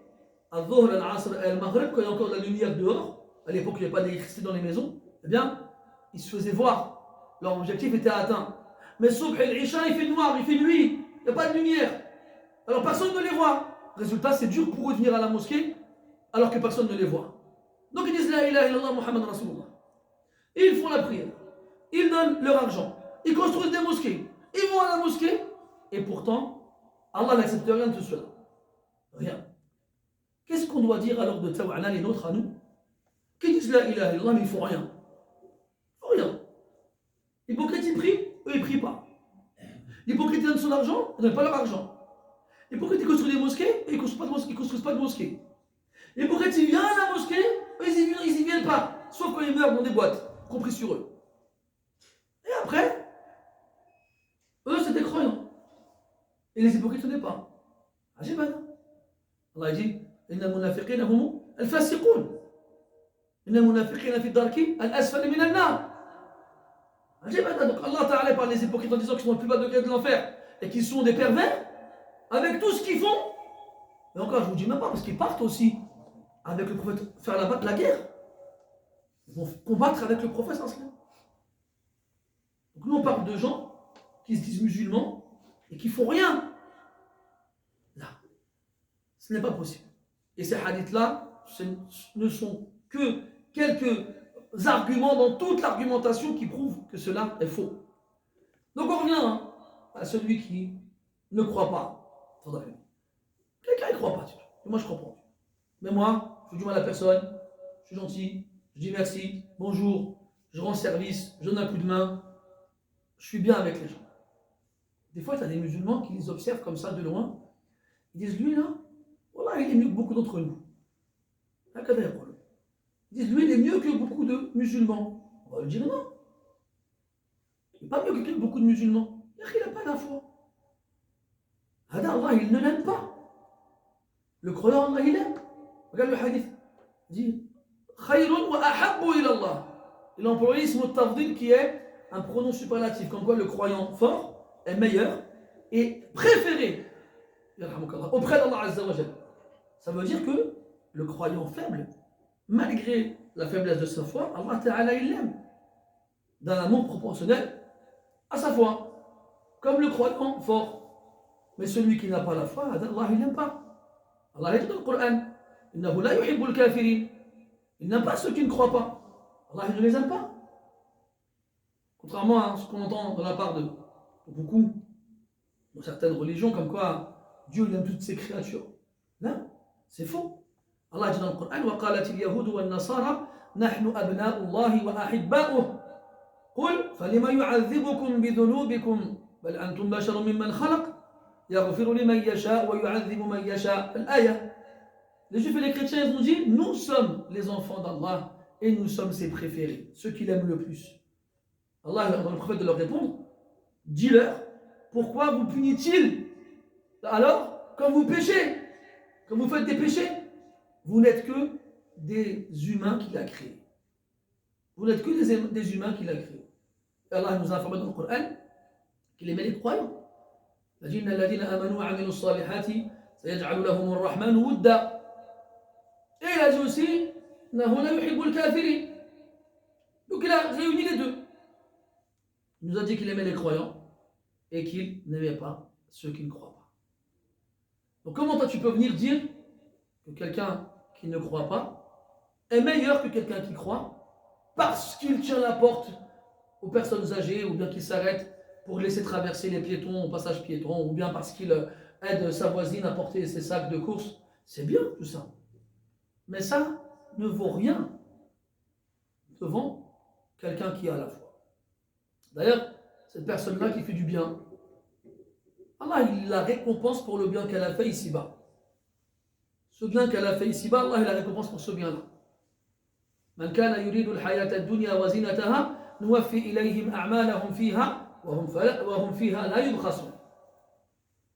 à Dhuhr, al-Asr et al-Maghrib, quand il y a encore de la lumière dehors, à l'époque il n'y avait pas d'électricité dans les maisons, eh bien, ils se faisaient voir. Leur objectif était atteint. Mais Subh et l'Isha, il fait noir, il fait nuit, il n'y a pas de lumière. Alors personne ne les voit. Résultat, c'est dur pour eux de venir à la mosquée alors que personne ne les voit. Donc ils disent la ilaha illallah Muhammad Rasulullah. Ils font la prière. Ils donnent leur argent. Ils construisent des mosquées. Ils vont à la mosquée. Et pourtant, Allah n'accepte rien de tout cela. Rien. Qu'est-ce qu'on doit dire alors de Tawa'na, les nôtres à nous, qui disent la ilaha illallah mais ils font rien? Ils font rien. L'hypocrite il prie, eux ils prient pas. L'hypocrite donne son argent, ils ne donnent pas leur argent. L'hypocrite il construit des mosquées, et ils ne construisent pas de mosquées. L'hypocrite il vient à la mosquée, eux ils y viennent pas. Sauf quand ils meurent dans des boîtes, compris sur eux. Et après, eux c'est des croyants. Et les hypocrites ce n'est pas. Ajiban. Allah dit, Inna al-munafiqina humu al-fasiqun. Inna al-munafiqina fi darki al-asfali min al-nar. Ajiban. Donc Allah Ta'ala parle des hypocrites en disant qu'ils sont au plus bas degré de l'enfer et qu'ils sont des pervers avec tout ce qu'ils font. Et encore, je vous dis même pas parce qu'ils partent aussi avec le prophète faire la guerre. Ils vont combattre avec le prophète. Donc nous on parle de gens qui se disent musulmans et qui font rien. Là, ce n'est pas possible. Et ces hadiths-là ne sont que quelques arguments dans toute l'argumentation qui prouvent que cela est faux. Donc on revient à celui qui ne croit pas. Quelqu'un ne croit pas. Moi je crois pas. Mais moi, je dis à la personne, je suis gentil, je dis merci, bonjour, je rends service, je donne un coup de main, je suis bien avec les gens. Des fois, tu as des musulmans qui les observent comme ça de loin. Ils disent, lui là, voilà, il est mieux que beaucoup d'entre nous. Ils disent, lui, il est mieux que beaucoup de musulmans. On va lui dire non. Il n'est pas mieux que beaucoup de musulmans. Il n'a pas la foi. Allah, il ne l'aime pas. Le croyant, Allah, il aime. Regarde le hadith. Il dit, khayrun wa ahabbu ila Allah. Il a employé ce mot tafdil qui est un pronom superlatif, comme quoi le croyant fort est meilleur et préféré auprès d'Allah Azza wa Jalla. Ça veut dire que le croyant faible, malgré la faiblesse de sa foi, Allah Ta'ala il l'aime d'un amour proportionnel à sa foi, comme le croyant fort. Mais celui qui n'a pas la foi, Allah il l'aime pas. Allah a dit dans le Coran, innahu la yuhibbul kafirin. Il n'aime pas ceux qui ne croient pas. Allah ne les aime pas. Contrairement à ce qu'on entend de la part de beaucoup, dans certaines religions, comme quoi Dieu aime toutes ses créatures. Non, c'est faux. Allah dit dans le Coran, وَقَالَتِ الْيَهُودُ وَالنَّصَارَى نَحْنُ أَبْنَاءُ اللَّهِ وَأَحِبَّاؤُهُ قُلْ فَلِمَ يُعَذِّبُكُمْ بِذُنُوبِكُمْ بَلْ أَنْتُمْ بَشَرٌ مِّمَّنْ خَلَقَ يَغْفِرُ لِمَنْ يَشَاءُ وَيُعَذِّبُ مَنْ يَشَاءُ الآية. Les Juifs et les chrétiens, ils ont dit, nous sommes les enfants d'Allah et nous sommes ses préférés, ceux qu'il aime le plus. Allah, dans le prophète, de leur répondre, dis-leur, pourquoi vous punit-il alors quand vous péchez, quand vous faites des péchés? Vous n'êtes que des humains qu'il a créés. Vous n'êtes que des humains qu'il a créés. Et Allah nous a informé dans le Coran qu'il aimait les croyants. الذين آمنوا وعملوا الصالحات سيجعل لهم الرحمن ودا. Et il a dit aussi, إنه لا يحب الكافرين. Donc il a réuni les deux. Il nous a dit qu'il aimait les croyants et qu'il n'aimait pas ceux qui ne croient pas. Donc comment toi tu peux venir dire que quelqu'un qui ne croit pas est meilleur que quelqu'un qui croit parce qu'il tient la porte aux personnes âgées ou bien qu'il s'arrête pour laisser traverser les piétons au passage piéton ou bien parce qu'il aide sa voisine à porter ses sacs de course? C'est bien tout ça. Mais ça ne vaut rien devant quelqu'un qui a la foi. D'ailleurs, cette personne-là qui fait du bien, Allah il la récompense pour le bien qu'elle a fait ici-bas. Ce bien qu'elle a fait ici-bas, Allah il la récompense pour ce bien-là. من كان يريد الحياة الدنيا وزينتها نوفي إليهم أعمالهم فيها وهم فيها لا يبخسون.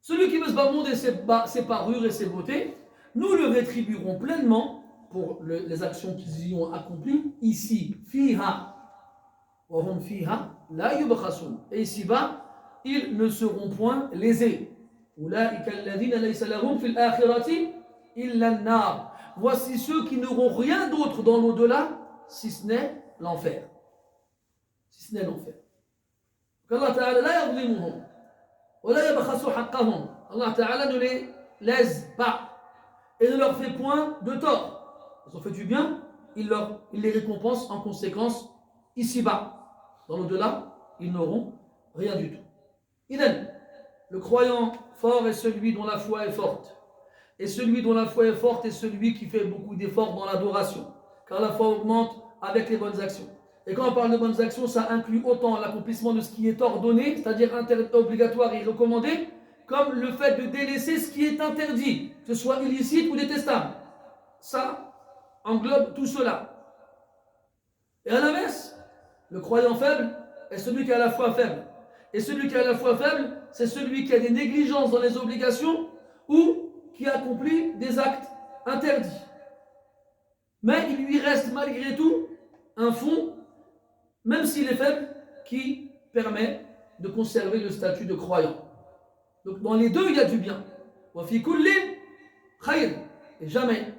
Celui qui veut se bander ses parures et ses beautés, nous le rétribuerons pleinement pour les actions qu'ils y ont accomplies ici. Fiha وهم فيها لا يبخسون. Et ici-bas, ils ne seront point lésés. أولئك الذين ليس لهم في الآخرة إلا النار. Voici ceux qui n'auront rien d'autre dans l'au-delà si ce n'est l'enfer. Si ce n'est l'enfer. Allah Ta'ala la yadlimuhum wa la yabkhasu haqqahum. Allah Ta'ala ne les lèse pas et ne leur fait point de tort. Ils ont fait du bien, il les récompense en conséquence ici-bas. Dans l'au-delà, ils n'auront rien du tout. Idem, le croyant fort est celui dont la foi est forte. Et celui dont la foi est forte est celui qui fait beaucoup d'efforts dans l'adoration. Car la foi augmente avec les bonnes actions. Et quand on parle de bonnes actions, ça inclut autant l'accomplissement de ce qui est ordonné, c'est-à-dire obligatoire et recommandé, comme le fait de délaisser ce qui est interdit, que ce soit illicite ou détestable. Ça englobe tout cela. Et à l'inverse, le croyant faible est celui qui a la foi faible. Et celui qui a la foi faible, c'est celui qui a des négligences dans les obligations ou qui accomplit des actes interdits. Mais il lui reste malgré tout un fond, même s'il est faible, qui permet de conserver le statut de croyant. Donc dans les deux, il y a du bien. Et jamais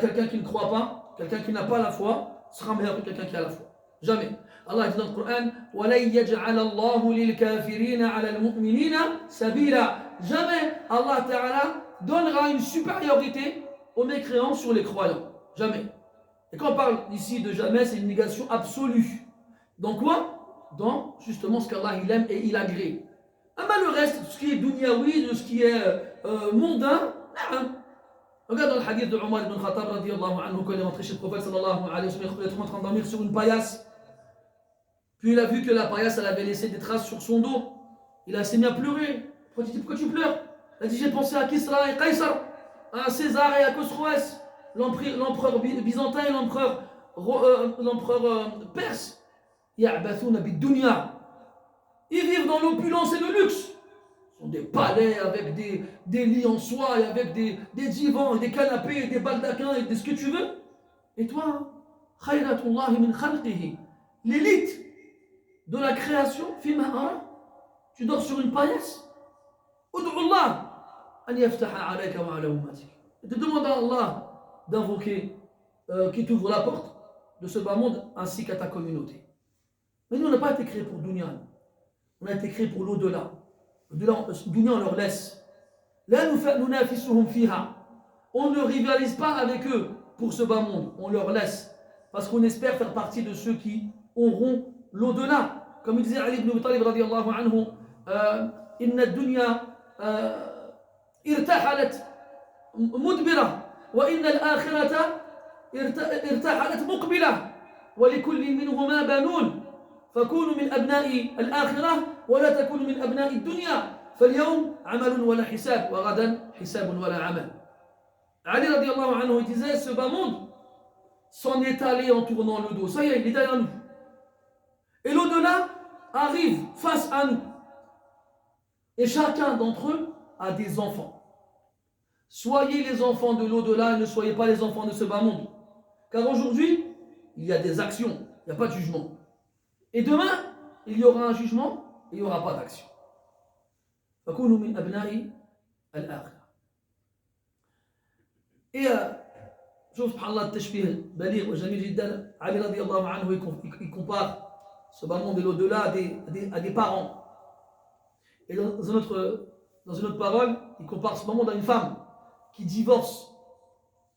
quelqu'un qui ne croit pas, quelqu'un qui n'a pas la foi, sera meilleur que quelqu'un qui a la foi. Jamais. Allah dit dans le Coran, وَلَنْ يَجْعَلَ اللَّهُ لِلْكَافِرِينَ عَلَى الْمُؤْمِنِينَ سَبِيلًا. Jamais Allah Ta'ala donnera une supériorité aux mécréants sur les croyants. Jamais. Et quand on parle ici de jamais, c'est une négation absolue. Dans quoi? Dans justement ce qu'Allah il aime et il agrée. Mais le reste, ce qui est dunyaoui, de ce qui est mondain, regarde dans le hadith de Omar ibn Khattab radiyallahu anhu, quand il est rentré chez le prophète sallallahu alayhi wa sallam, il est en train de dormir sur une paillasse. Puis il a vu que la paillasse elle avait laissé des traces sur son dos. Il s'est mis à pleurer. Pourquoi tu pleures? Il a dit j'ai pensé à Kisra et Qaysar, à César et à Khosroès, l'empereur byzantin et l'empereur perse. Ya'bathuna bid-dunya. Ils vivent dans l'opulence et le luxe. Ce sont des palais avec des lits en soie et avec des divans et des canapés et des baldaquins et ce que tu veux. Et toi, khayratullahi min khalqihi, l'élite de la création, tu dors sur une paillasse. Ud'ullah an yaftaha alayka wa ala ummatik. Et te demande à Allah d'invoquer qui t'ouvre la porte de ce bas monde ainsi qu'à ta communauté. Mais nous, on n'a pas été créés pour dunya. On a été créés pour l'au-delà. Le dunya, on leur laisse لا ننافسهم فيها. On ne rivalise pas avec eux pour ce bas monde. On leur laisse. Parce qu'on espère faire partie de ceux qui auront l'au-delà. Comme il disait Ali ibn Abi Talib radiyallahu anhu, إن الدنيا ارتحلت مدبرة وإن الآخرة ارتحلت مقبلة ولكل منهما بنون فكونوا من أبناء الآخرة ولا تكونوا من أبناء الدنيا فاليوم عمل ولا حساب وغدا حساب ولا عمل. Ali radiallahu anhu disait, ce bas monde s'en est allé en tournant le dos. Ça y est, il est derrière nous. Et l'au-delà arrive face à nous. Et chacun d'entre eux a des enfants. Soyez les enfants de l'au-delà et ne soyez pas les enfants de ce bas monde. Car aujourd'hui, il y a des actions, il n'y a pas de jugement. Et demain, il y aura un jugement et il n'y aura pas d'action. فَكُونُوا مِنْ أَبْنَاءِ الْآخِرَةِ. Et شوف سبحان الله التشبيه بليغ وجميل جدا. Ali radiallahu anhu il compare ce bas monde et l'au-delà à des parents. Et dans une autre parole, il compare ce bas monde à une femme qui divorce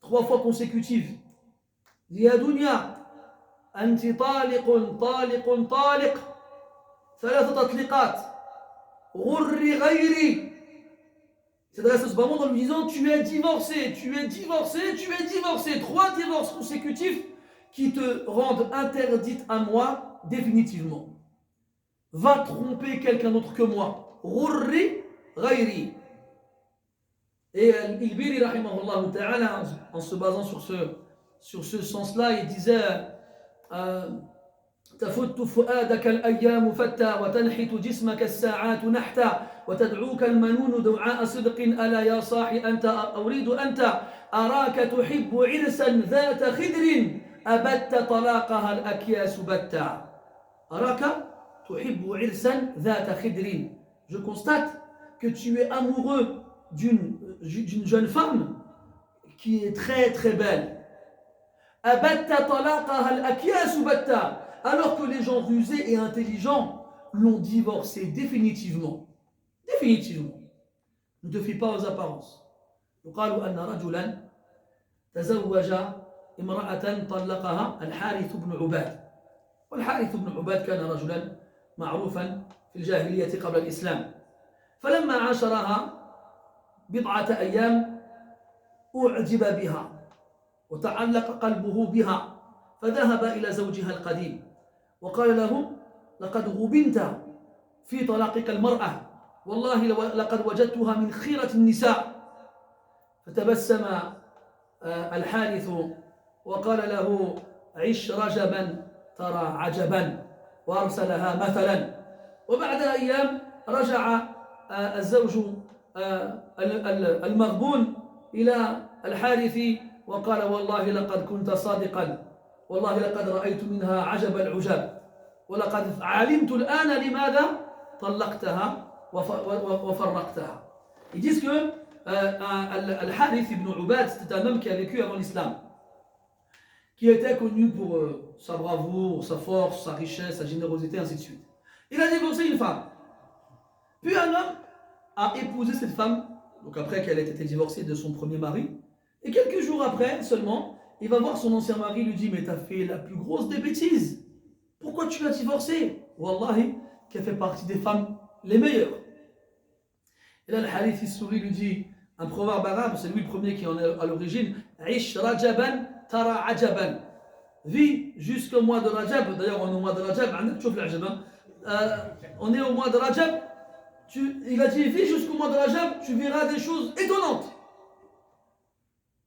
3 fois consécutives. Il dit يا دنيا أنت طالق طالق طالق 3 تطليقات غري غيري. Il s'adresse à ce bas monde en lui disant tu es divorcé, tu es divorcé, tu es divorcé. 3 divorces consécutifs qui te rendent interdite à moi définitivement. Va tromper quelqu'un d'autre que moi. Ghurri ghayri. Et Al-Ilbiri rahimahullah ta'ala, en se basant sur ce sens-là, il disait تفت فؤادك الأيام فتى وتنحت جسمك الساعات نحتا وتدعوك المنون دعاء صدق ألا يا صاحي أنت أريد أنت أراك تحب عرسا ذات خدر أبت طلاقها الأكياس بتا أراك تحب عرسا ذات خدر. Je constate que tu es amoureux d'une jeune femme qui est très très belle. أبت طلاقها الأكياس بتا. Alors que les gens rusés et intelligents l'ont divorcé définitivement. Définitivement. Ne te fie pas aux apparences. يقال أن رجلا تزوج امرأة طلقها الحارث بن عباد. والحارث بن عباد كان رجلا معروفا في الجاهلية قبل الإسلام. فلما عاشرها 10 أيام أعجب بها وتعلق قلبه بها فذهب إلى زوجها القديم وقال له لقد غبنت في طلاقك المرأة والله لقد وجدتها من خيرة النساء. فتبسم الحارث وقال له عش رجبا ترى عجبا وأرسلها مثلا. وبعد أيام رجع الزوج المغبون إلى الحارث وقال والله لقد كنت صادقا والله لقد رأيت منها عجب العجاب ولقد علمت الآن لماذا طلقتها وفرقتها. Ils disent que Al-Harith ibn Ubad, c'était un homme qui a vécu avant l'islam, qui était connu pour sa bravoure, sa force, sa richesse, sa générosité, ainsi de suite. Il a divorcé une femme. Puis un homme a épousé cette femme, donc après qu'elle ait été divorcée de son premier mari, et quelques jours après seulement, il va voir son ancien mari, lui dit mais t'as fait la plus grosse des bêtises. Pourquoi tu l'as divorcée? Wallahi, qui a fait partie des femmes les meilleures. Et là, le Harith, il sourit, lui dit un proverbe arabe, c'est lui le premier qui en est à l'origine. Ish rajaban tara ajaban. Vis jusqu'au mois de Rajab. D'ailleurs, on est au mois de Rajab. On est au mois de Rajab. Il a dit vis jusqu'au mois de Rajab, tu verras des choses étonnantes.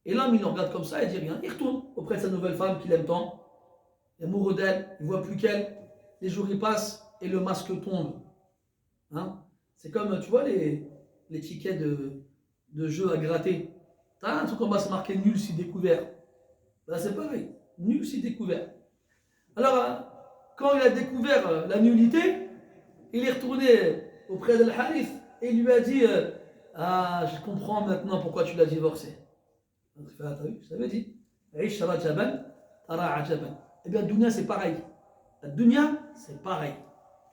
Et l'homme, il le regarde comme ça, il dit rien. Il retourne auprès de sa nouvelle femme qu'il aime tant. Il est amoureux d'elle, il ne voit plus qu'elle. Les jours y passent et le masque tombe. Hein? C'est comme, tu vois, les tickets de jeu à gratter. T'as un truc en bas, c'est marqué nul si découvert. Là, c'est pareil. Nul si découvert. Alors, quand il a découvert la nullité, il est retourné auprès de Harith et il lui a dit ah, je comprends maintenant pourquoi tu l'as divorcé. Je t'avais dit. Eh bien, Dunya, c'est pareil. La Dunya, c'est pareil.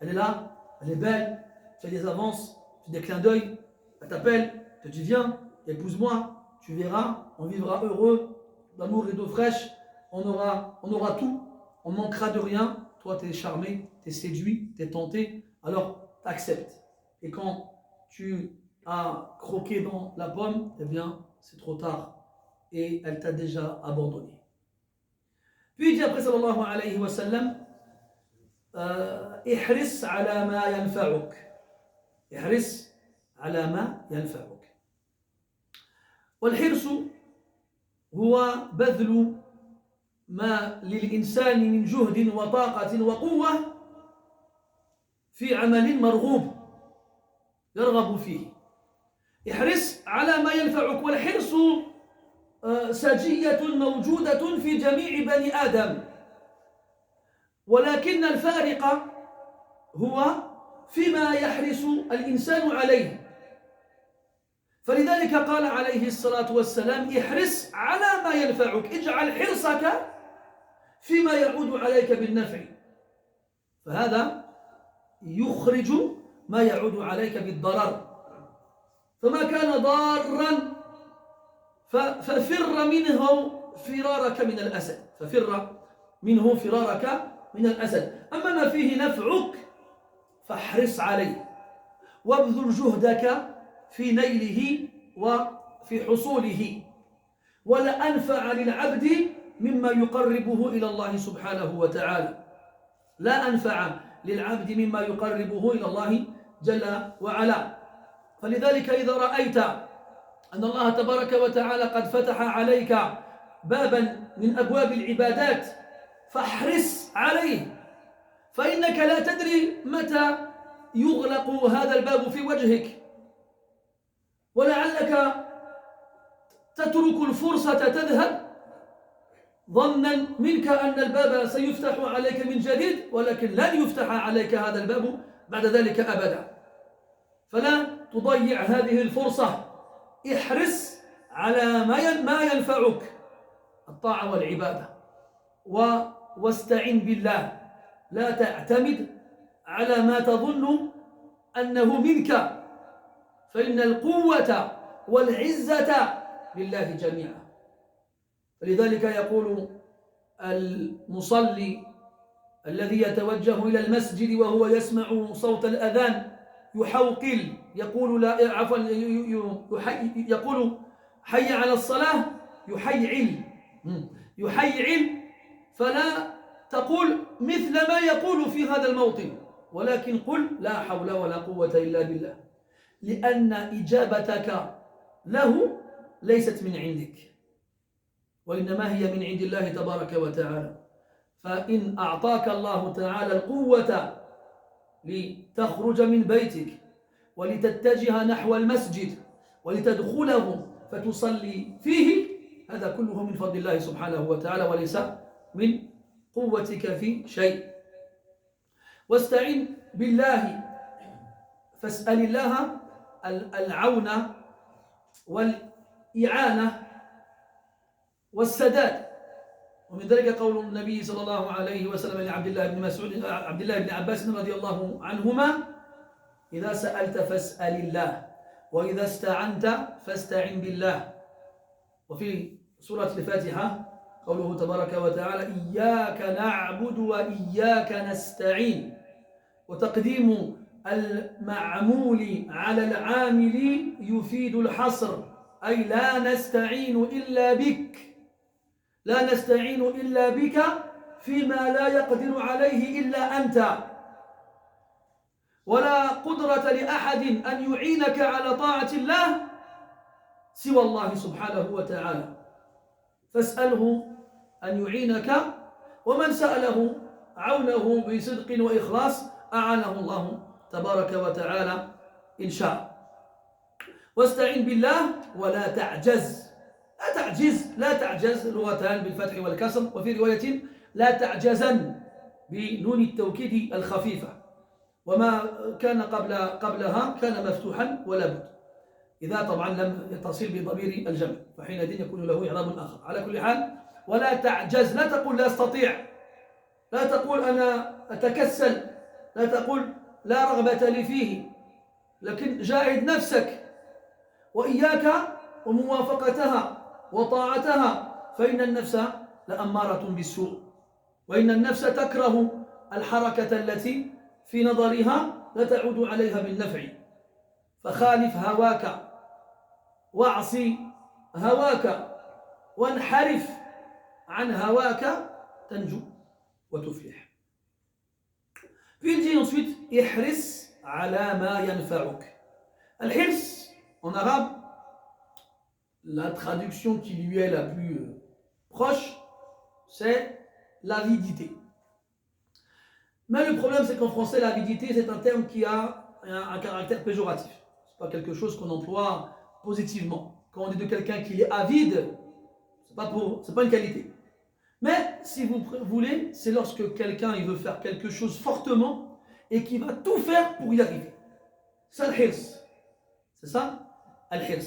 Elle est là, elle est belle, tu fais des avances, tu fais des clins d'œil, elle t'appelle, te dit viens, épouse-moi, tu verras, on vivra heureux, d'amour et d'eau fraîche, on aura tout, on ne manquera de rien. Toi, tu es charmé, tu es séduit, tu es tenté, alors tu acceptes. Et quand tu as croqué dans la pomme, eh bien, c'est trop tard. Et elle t'a déjà abandonné. Puis il dit après, sallallahu alayhi wa sallam, ihris ala ma yanfa'uk. ihris ala ma yanfa'uk. والحرص هو بذل ما للإنسان من جهد وطاقة وقوة في عمل مرغوب يرغب فيه. احرص على ما ينفعك. والحرص سجية موجودة في جميع بني آدم، ولكن الفارق هو فيما يحرص الإنسان عليه. فلذلك قال عليه الصلاة والسلام احرص على ما ينفعك، اجعل حرصك فيما يعود عليك بالنفع، فهذا يخرج ما يعود عليك بالضرر. فما كان ضارا ففر منه فرارك من الأسد، ففر منه فرارك من الأسد. أما ما فيه نفعك فاحرص عليه وابذل جهدك في نيله وفي حصوله. ولا أنفع للعبد مما يقربه إلى الله سبحانه وتعالى، لا أنفع للعبد مما يقربه إلى الله جل وعلا. فلذلك إذا رأيت أن الله تبارك وتعالى قد فتح عليك بابا من أبواب العبادات فاحرص عليه، فإنك لا تدري متى يغلق هذا الباب في وجهك، ولعلك تترك الفرصة تذهب ظنا منك أن الباب سيفتح عليك من جديد، ولكن لن يفتح عليك هذا الباب بعد ذلك أبدا. فلا تضيع هذه الفرصة، احرص على ما ينفعك، الطاعة والعبادة، واستعن بالله. لا تعتمد على ما تظن أنه منك، فإن القوة والعزة لله جميعا. فلذلك يقول المصلي الذي يتوجه إلى المسجد وهو يسمع صوت الأذان يحوقل، يقول يقول حي على الصلاة، يحيعل، فلا تقول مثل ما يقول في هذا الموطن، ولكن قل لا حول ولا قوة إلا بالله، لأن إجابتك له ليست من عندك، وإنما هي من عند الله تبارك وتعالى. فإن أعطاك الله تعالى القوة لتخرج من بيتك ولتتجه نحو المسجد ولتدخله فتصلي فيه، هذا كله من فضل الله سبحانه وتعالى وليس من قوتك في شيء. واستعن بالله، فاسأل الله العون والإعانة والسداد. ومن ذلك قول النبي صلى الله عليه وسلم لعبد الله بن عباس رضي الله عنهما: إذا سألت فاسأل الله، وإذا استعنت فاستعن بالله. وفي سورة الفاتحة قوله تبارك وتعالى: إياك نعبد وإياك نستعين. وتقديم المعمول على العامل يفيد الحصر، أي لا نستعين إلا بك، لا نستعين إلا بك فيما لا يقدر عليه إلا أنت، ولا قدرة لأحد أن يعينك على طاعة الله سوى الله سبحانه وتعالى. فاسأله أن يعينك، ومن سأله عونه بصدق وإخلاص أعانه الله تبارك وتعالى إن شاء. واستعن بالله ولا تعجز، لا تعجز، لغتان بالفتح والكسر، وفي رواية لا تعجزن بنون التوكيد الخفيفة، وما كان قبلها كان مفتوحا ولا بد، إذا طبعا لم يتصل بضمير الجمع فحينئذ يكون له إعراب آخر. على كل حال ولا تعجز، لا تقول لا أستطيع، لا تقول أنا أتكسل، لا تقول لا رغبة لي فيه، لكن جاهد نفسك وإياك وموافقتها وطاعتها فإن النفس لأمارة بالسوء وإن النفس تكره الحركة التي في نظرها لا تعود عليها بالنفع فخالف هواك واعصي هواك وانحرف عن هواك تنجو وتفلح. Puis il dit ensuite احرص على ما ينفعك. الحرص en arabe, la traduction qui lui est la plus proche, c'est l'avidité. Mais le problème, c'est qu'en français, l'avidité, c'est un terme qui a un caractère péjoratif. Ce n'est pas quelque chose qu'on emploie positivement. Quand on dit de quelqu'un qu'il est avide, ce n'est pas une qualité. Mais si vous voulez, c'est lorsque quelqu'un il veut faire quelque chose fortement et qui va tout faire pour y arriver. C'est al-hirs. C'est ça, al-hirs.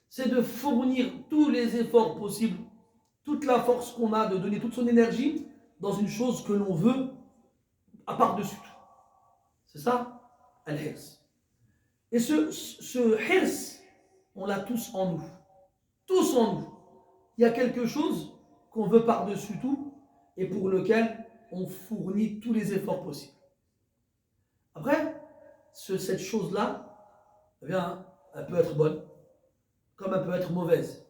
C'est de fournir tous les efforts possibles, toute la force qu'on a, de donner toute son énergie dans une chose que l'on veut à part-dessus tout. C'est ça, al-hirs. Et ce hirs, on l'a tous en nous. Tous en nous. Il y a quelque chose qu'on veut par-dessus tout et pour lequel on fournit tous les efforts possibles. Après, cette chose-là, eh bien, elle peut être bonne, comme elle peut être mauvaise.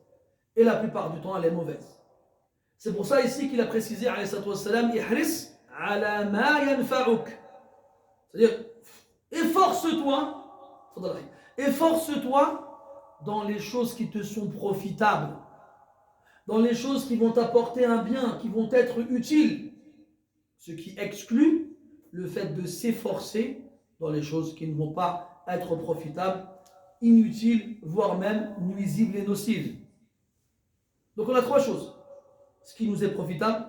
Et la plupart du temps, elle est mauvaise. C'est pour ça ici qu'il a précisé, alayhi salatu wassalam, ihris ala ma yanfa'uk. C'est-à-dire, efforce-toi dans les choses qui te sont profitables, dans les choses qui vont t'apporter un bien, qui vont être utiles, ce qui exclut le fait de s'efforcer dans les choses qui ne vont pas être profitables, inutiles, voire même nuisibles et nocives. Donc on a trois choses. Ce qui nous est profitable,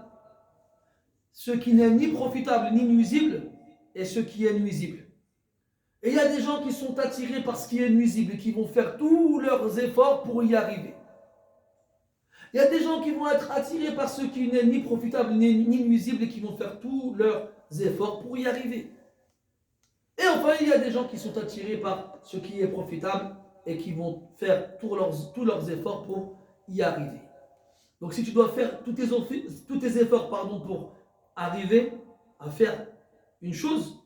ce qui n'est ni profitable ni nuisible, et ce qui est nuisible. Et il y a des gens qui sont attirés par ce qui est nuisible et qui vont faire tous leurs efforts pour y arriver. Il y a des gens qui vont être attirés par ce qui n'est ni profitable ni nuisible et qui vont faire tous leurs efforts pour y arriver. Et enfin, il y a des gens qui sont attirés par ce qui est profitable et qui vont faire tous leurs efforts pour y arriver. Donc si tu dois faire tous tes efforts pour arriver à faire une chose,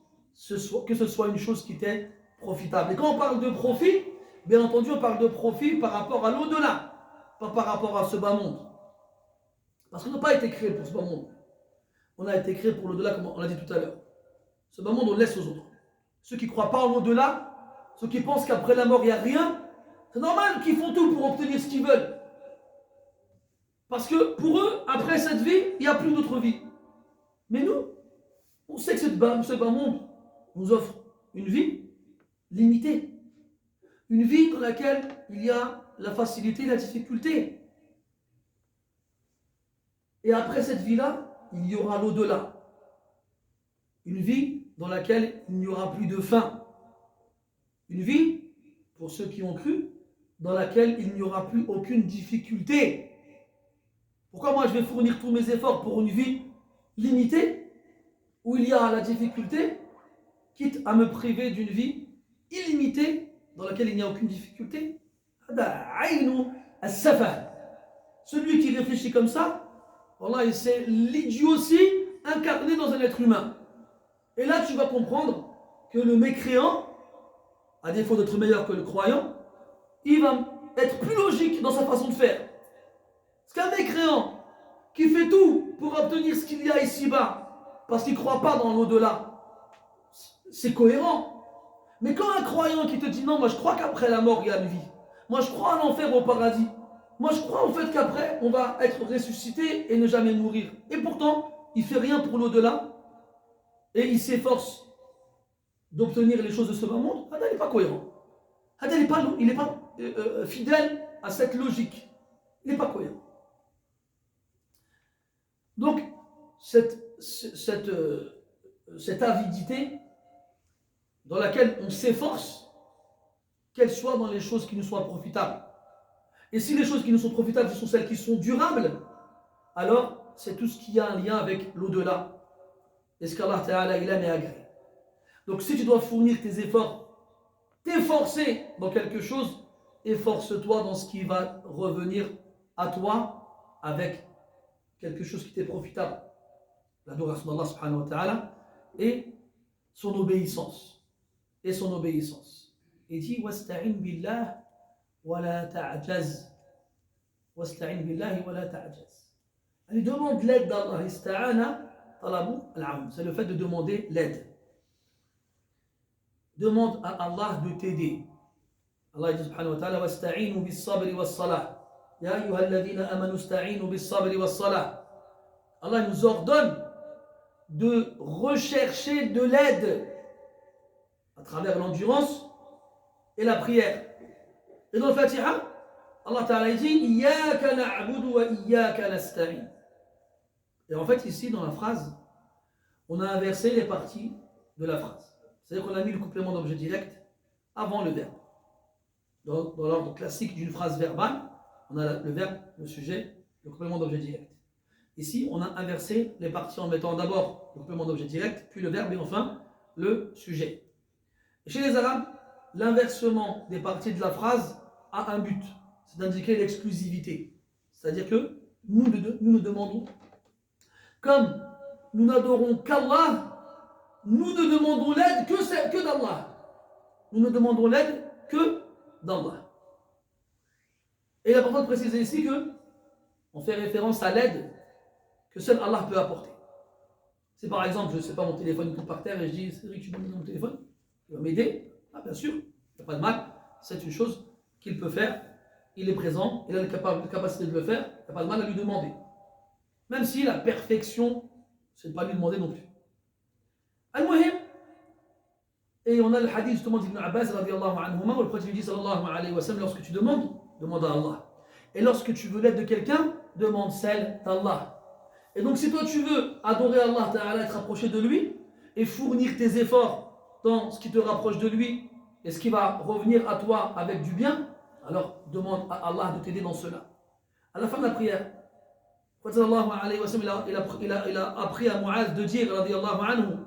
que ce soit une chose qui t'est profitable. Et quand on parle de profit, bien entendu, on parle de profit par rapport à l'au-delà, pas par rapport à ce bas monde. Parce qu'on n'a pas été créé pour ce bas monde. On a été créé pour l'au-delà, comme on l'a dit tout à l'heure. Ce bas monde, on le laisse aux autres. Ceux qui ne croient pas en l'au-delà, ceux qui pensent qu'après la mort, il n'y a rien, c'est normal qu'ils font tout pour obtenir ce qu'ils veulent. Parce que pour eux, après cette vie, il n'y a plus d'autre vie. Mais nous, on sait que ce bas monde nous offre une vie limitée. Une vie dans laquelle il y a la facilité et la difficulté. Et après cette vie-là, il y aura l'au-delà. Une vie dans laquelle il n'y aura plus de faim. Une vie, pour ceux qui ont cru, dans laquelle il n'y aura plus aucune difficulté. Pourquoi moi je vais fournir tous mes efforts pour une vie limitée, où il y a la difficulté, quitte à me priver d'une vie illimitée, dans laquelle il n'y a aucune difficulté? Celui qui réfléchit comme ça, voilà, c'est l'idiotie incarnée dans un être humain. Et là, tu vas comprendre que le mécréant, à défaut d'être meilleur que le croyant, il va être plus logique dans sa façon de faire. Parce qu'un mécréant qui fait tout pour obtenir ce qu'il y a ici-bas, parce qu'il ne croit pas dans l'au-delà, c'est cohérent. Mais quand un croyant qui te dit non, moi je crois qu'après la mort il y a une vie, moi je crois à l'enfer ou au paradis, moi je crois au fait qu'après on va être ressuscité et ne jamais mourir, et pourtant il ne fait rien pour l'au-delà et il s'efforce d'obtenir les choses de ce bas monde, il n'est pas cohérent. Il n'est pas fidèle à cette logique. Il n'est pas cohérent. Donc cette avidité dans laquelle on s'efforce, qu'elle soit dans les choses qui nous soient profitables. Et si les choses qui nous sont profitables, ce sont celles qui sont durables, alors c'est tout ce qui a un lien avec l'au-delà. Et ce qu'Allah Ta'ala il aime et agrée. Donc si tu dois fournir tes efforts, t'efforcer dans quelque chose, efforce-toi dans ce qui va revenir à toi avec quelque chose qui t'est profitable. L'adoration d'Allah subhanahu wa ta'ala et son obéissance. Et son obéissance. Il dit wasta'in billah wa la ta'jaz. Wasta'in billahi wa la ta'jaz. Il demande l'aide d'Allah. Ista'ana talabu al-aun. C'est le fait de demander l'aide. Demande à Allah de t'aider. Allah dit subhanahu wa ta'ala wasta'inu bis sabri was salah. Ya ayyuhalladhina amanu ista'inu bis sabri was salah. Allah nous ordonne de rechercher de l'aide à travers l'endurance et la prière. Et dans le Fatiha, Allah Ta'ala dit Iyyaka na'budu wa iyyaka nasta'in. Et en fait, ici, dans la phrase, on a inversé les parties de la phrase. C'est-à-dire qu'on a mis le complément d'objet direct avant le verbe. Dans l'ordre classique d'une phrase verbale, on a le verbe, le sujet, le complément d'objet direct. Ici, on a inversé les parties en mettant d'abord le complément d'objet direct, puis le verbe et enfin le sujet. Et chez les Arabes, l'inversement des parties de la phrase a un but, c'est d'indiquer l'exclusivité. C'est-à-dire que nous ne demandons, comme nous n'adorons qu'Allah, nous ne demandons l'aide que d'Allah. Nous ne demandons l'aide que d'Allah. Et il est important de préciser ici que on fait référence à l'aide que seul Allah peut apporter. Si par exemple, je ne sais pas, mon téléphone tombe par terre et je dis Cédric, tu peux me donner mon téléphone? Il va m'aider? Ah, bien sûr, il n'y a pas de mal. C'est une chose qu'il peut faire. Il est présent, il a la capacité de le faire. Il n'y a pas de mal à lui demander. Même si la perfection, c'est ne pas lui demander non plus. Al-Muhim, et on a le hadith justement d'Ibn Abbas radiallahu anhuma, où le prophète dit sallallahu alayhi wa sallam, lorsque tu demandes, demande à Allah. Et lorsque tu veux l'aide de quelqu'un, demande celle d'Allah. Et donc si toi tu veux adorer Allah Ta'ala, être rapproché de lui, et fournir tes efforts dans ce qui te rapproche de lui, et ce qui va revenir à toi avec du bien, alors demande à Allah de t'aider dans cela. À la fin de la prière, le prophète sallallahu alayhi wa sallam, il a appris à Mu'adh de dire, radiallahu anhu,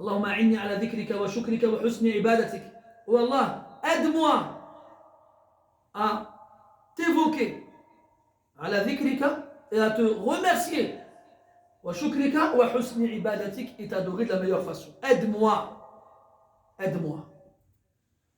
Allahumma a'inni ala dhikrika wa shukrika wa husni ibadatik. Oh Allah, aide-moi à t'évoquer, ala dhikrika, et à te remercier, wa shukrika wa husni ibadatik, et t'adorer de la meilleure façon. Aide-moi, aide-moi.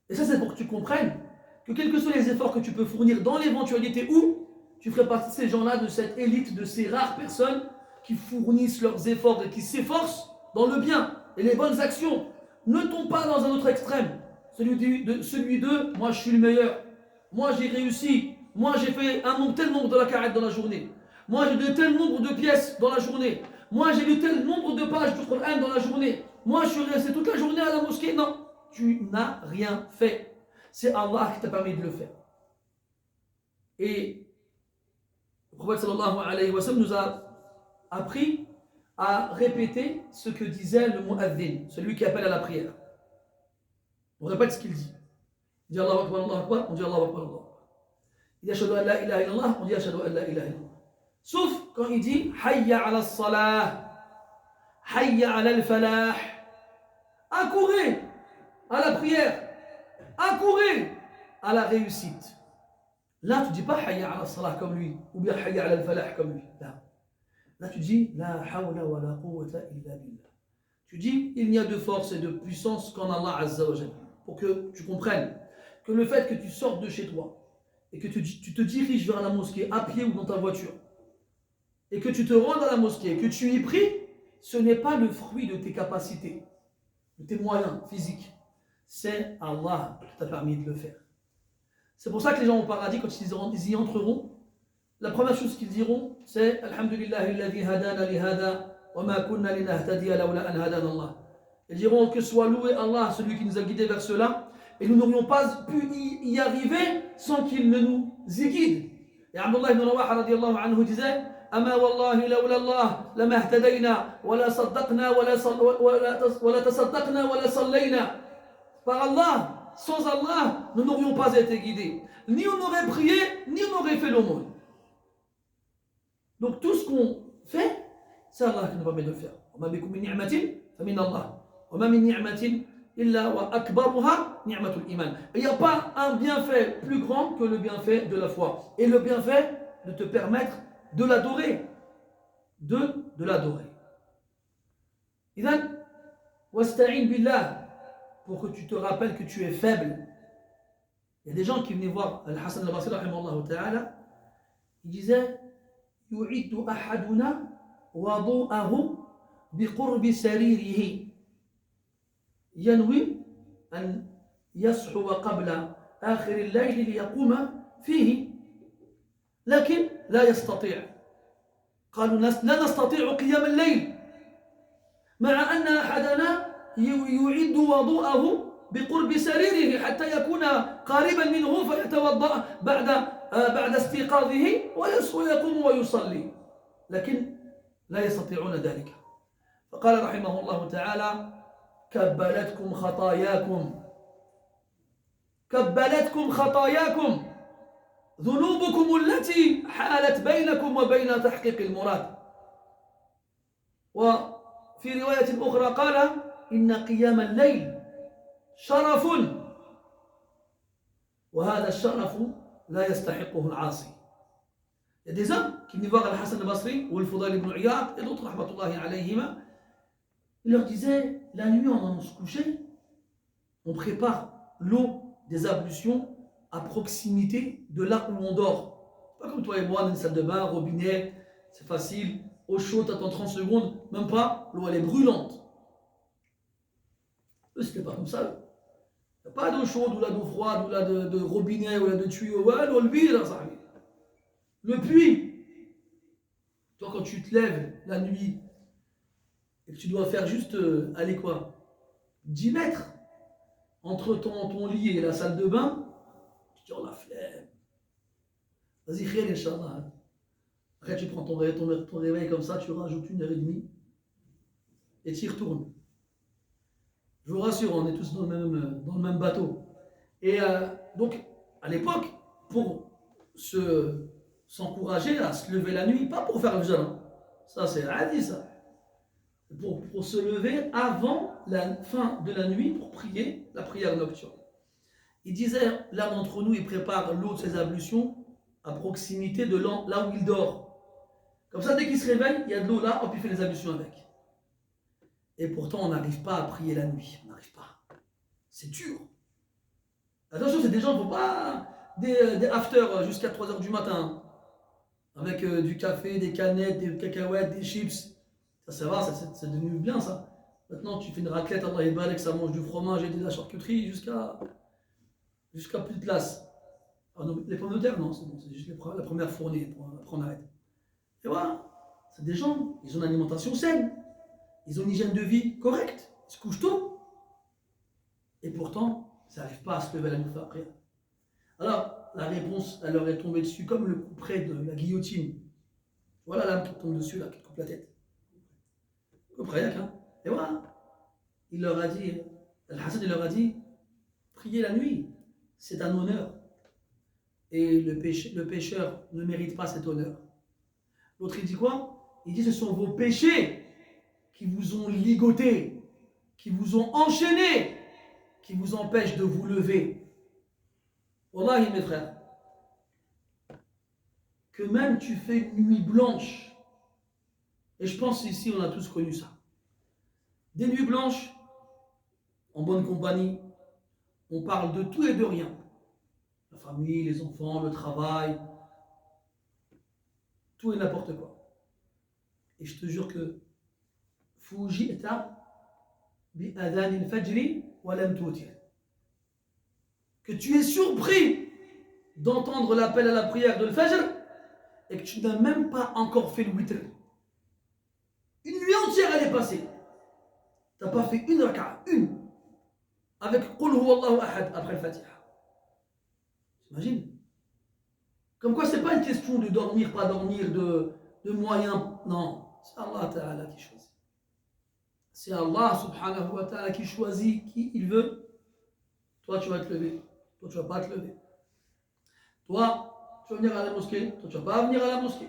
Et ça, c'est pour que tu comprennes que quels que soient les efforts que tu peux fournir dans l'éventualité où tu ferais partie de ces gens-là, de cette élite, de ces rares personnes qui fournissent leurs efforts et qui s'efforcent dans le bien et les bonnes actions. Ne tombe pas dans un autre extrême, celui de moi je suis le meilleur, moi j'ai réussi, moi j'ai fait tel nombre de raka'at dans la journée, moi j'ai de tel nombre de pièces dans la journée, moi j'ai lu tel nombre de pages du Coran dans la journée, moi je suis resté toute la journée à la mosquée. Non, tu n'as rien fait. C'est Allah qui t'a permis de le faire. Et le prophète sallallahu alayhi wa sallam nous a appris à répéter ce que disait le mu'adhin, celui qui appelle à la prière. On répète ce qu'il dit. Il dit Allahu Akbar, Allahu Akbar, on dit Allahu Akbar, Allahu Akbar. Il dit Ashhadu an la ilaha illallah, on dit Ashhadu an la ilaha illallah. Sauf quand il dit Hayya ala salah, Hayya ala al-falah. Accourez à la prière, accourez à la réussite. Là, tu ne dis pas Hayya ala salah comme lui, ou bien Hayya ala al-falah comme lui. Là, tu dis La hawla wa la quwwata illa billah. Tu dis il n'y a de force et de puissance qu'en Allah Azza wa Jalla. Pour que tu comprennes que le fait que tu sortes de chez toi et que tu te diriges vers la mosquée à pied ou dans ta voiture et que tu te rends dans la mosquée et que tu y pries, ce n'est pas le fruit de tes capacités, de tes moyens physiques. C'est Allah qui t'a permis de le faire. C'est pour ça que les gens au paradis, quand ils y entreront, la première chose qu'ils diront, c'est Alhamdulillahi alladhi hadana li hada wa ma kunna linahtadiya lawla an hadana Allah. Ils diront que soit loué Allah, celui qui nous a guidés vers cela, et nous n'aurions pas pu y arriver sans qu'il ne nous y guide. Et Abdullah ibn Rawaha radiallahu anhu disait Ama wallahi lawla Allah lama ihtadayna wa la saddaqna wa la tasaddaqna wa la sallayna. Par Allah, sans Allah, nous n'aurions pas été guidés. Ni on aurait prié, ni on aurait fait l'aumône. Donc tout ce qu'on fait, c'est Allah qui nous permet de le faire. وَمَا بِكُم مِّن نِّعْمَةٍ فَمِنَ اللَّهِ وَمَا مِن نِّعْمَةٍ إلا وأكبرها نعمة الإيمان. Il n'y a pas un bienfait plus grand que le bienfait de la foi. Et le bienfait de te permettre de l'adorer. De l'adorer. إذن واستعين بالله, pour que tu te rappelles que tu es faible. Il y a des gens qui venaient voir Al-Hassan al-Basri rahimahullah ta'ala, il disait يعد أحدنا وضوءه بقرب سريره ينوي أن يصحو قبل آخر الليل ليقوم فيه لكن لا يستطيع. قالوا لا نستطيع قيام الليل مع أن أحدنا يعد وضوءه بقرب سريره حتى يكون قريبا منه فيتوضأ بعد استيقاظه ويقوم ويصلي لكن لا يستطيعون ذلك. فقال رحمه الله تعالى كبلتكم خطاياكم ذنوبكم التي حالت بينكم وبين تحقيق المراد. وفي رواية أخرى قال إن قيام الليل شرف وهذا الشرف لا يستحقه العاصي. Il y a des hommes qui venaient voir Al-Hassan al-Basri ou Al-Fudayl ibn Iyad et d'autres rahmatullahi alayhima. Il leur disait, la nuit on va se coucher, on prépare l'eau des ablutions à proximité de là où on dort. Pas comme toi et moi dans une salle de bain, robinet, c'est facile, eau chaude, t'attends 30 secondes, même pas, l'eau elle est brûlante. Eux c'était pas comme ça. Il n'y a pas d'eau chaude ou là d'eau froide ou là de robinet ou là de tuyau. Ouais, l'eau le bire, ça. Le puits. Toi quand tu te lèves la nuit et que tu dois faire juste, aller quoi 10 mètres entre ton lit et la salle de bain, tu dis, oh la flemme. Vas-y, khir, Inch'Allah. Après, tu prends ton réveil comme ça, tu rajoutes 1h30 et tu y retournes. Je vous rassure, on est tous dans le même bateau. Et donc, à l'époque, pour s'encourager à se lever la nuit, pas pour faire le jeûne, ça c'est hadi ça. Pour se lever avant la fin de la nuit pour prier la prière nocturne. Il disait, l'un d'entre nous, il prépare l'eau de ses ablutions à proximité de là où il dort. Comme ça, dès qu'il se réveille, il y a de l'eau là, hop, il fait les ablutions avec. Et pourtant, on n'arrive pas à prier la nuit. On n'arrive pas. C'est dur. Attention, c'est des gens, il ne faut pas des after jusqu'à 3h du matin. Avec du café, des canettes, des cacahuètes, des chips. Ça va, c'est devenu bien ça. Maintenant, tu fais une raclette, Allah est balèque, ça mange du fromage et de la charcuterie jusqu'à plus de place. Alors, les pommes de terre, non, c'est bon, c'est juste la première fournée, après on arrête. Et voilà, c'est des gens, ils ont une alimentation saine, ils ont une hygiène de vie correcte, ils se couchent tôt. Et pourtant, ça n'arrive pas à se lever la nuit après. Alors, la réponse, elle leur est tombée dessus comme le coup près de la guillotine. Voilà la lame qui tombe dessus, là, qui te coupe la tête. Hein. Et voilà, il leur a dit, Al-Hassan il leur a dit, prier la nuit, c'est un honneur. Et le pécheur ne mérite pas cet honneur. L'autre il dit quoi? Il dit ce sont vos péchés qui vous ont ligoté, qui vous ont enchaîné, qui vous empêchent de vous lever. Wallahi mes frères, que même tu fais une nuit blanche, et je pense ici on a tous connu ça. Des nuits blanches, en bonne compagnie, on parle de tout et de rien. La famille, les enfants, le travail, tout et n'importe quoi. Et je te jure que que tu es surpris d'entendre l'appel à la prière de l'Fajr et que tu n'as même pas encore fait le witr. Une nuit entière elle est passée. Tu n'as pas fait une raka'a, une, avec Qul huwallahu ahad après le Fatiha. T'imagines? Comme quoi c'est pas une question de dormir, pas dormir, de moyens. Non, c'est Allah Ta'ala qui choisit. C'est Allah subhanahu wa ta'ala qui choisit qui il veut. Toi tu vas te lever, toi tu vas pas te lever. Toi tu vas venir à la mosquée, toi tu vas pas venir à la mosquée.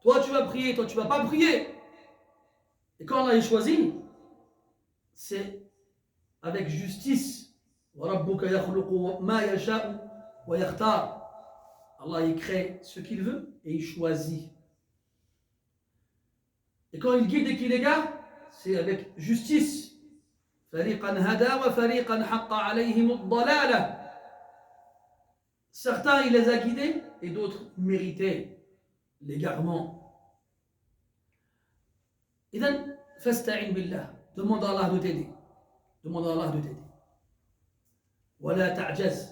Toi tu vas prier, toi tu vas pas prier. Et quand Allah est choisi, c'est avec justice. وَرَبُّكَ يَخْلُقُ مَا يَشَاءُ وَيَخْتَارُ. Allah il crée ce qu'il veut et il choisit. Et quand il guide et qu'il égare, c'est avec justice. فَرِيقًا هَدَى وَفَرِيقًا حَقَّ عَلَيْهِمُ الضَّلَالَةُ. Certains il les a guidés et d'autres méritaient l'égarement. إذن فاستعن بالله. Demande à Allah de t'aider. Demande à Allah de t'aider. ولا تعجز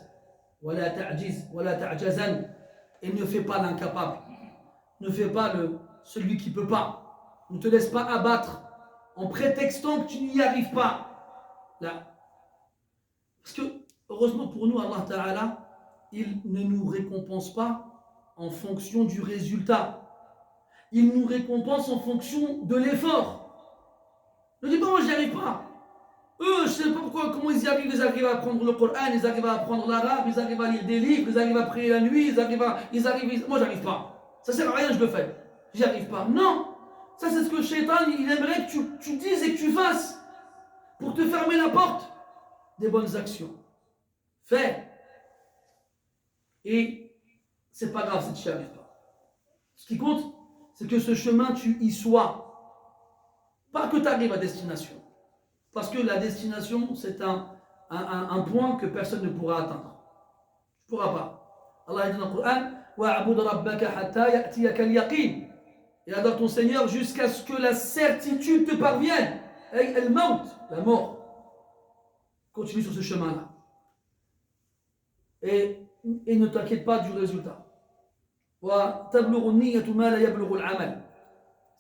ولا تعجز ولا تعجزن. Et ne fais pas l'incapable. Ne fais pas celui qui ne peut pas. Ne te laisse pas abattre en prétextant que tu n'y arrives pas. Là. Parce que, heureusement pour nous, Allah Ta'ala, il ne nous récompense pas en fonction du résultat. Il nous récompense en fonction de l'effort. Ne dis pas, moi, j'y arrive pas. Eux, je ne sais pas pourquoi, comment ils y arrivent. Ils arrivent à apprendre le Coran, ils arrivent à apprendre l'arabe, ils arrivent à lire des livres, ils arrivent à prier la nuit, moi, j'arrive pas. Ça sert à rien, je le fais. J'y arrive pas. Non. Ça, c'est ce que le Shaitan, il aimerait que tu dises et que tu fasses pour te fermer la porte des bonnes actions. Fais. Et c'est pas grave si tu n'y arrives pas. Ce qui compte, c'est que ce chemin, tu y sois. Pas que tu arrives à destination. Parce que la destination, c'est un point que personne ne pourra atteindre. Tu ne pourras pas. Allah dit dans le Coran, وَاعْبُدْ رَبَّكَ حَتَّى يَأْتِيَكَ الْيَقِينَ. Et adore ton Seigneur jusqu'à ce que la certitude te parvienne. Et el-maut, la mort. Continue sur ce chemin-là. Et ne t'inquiète pas du résultat.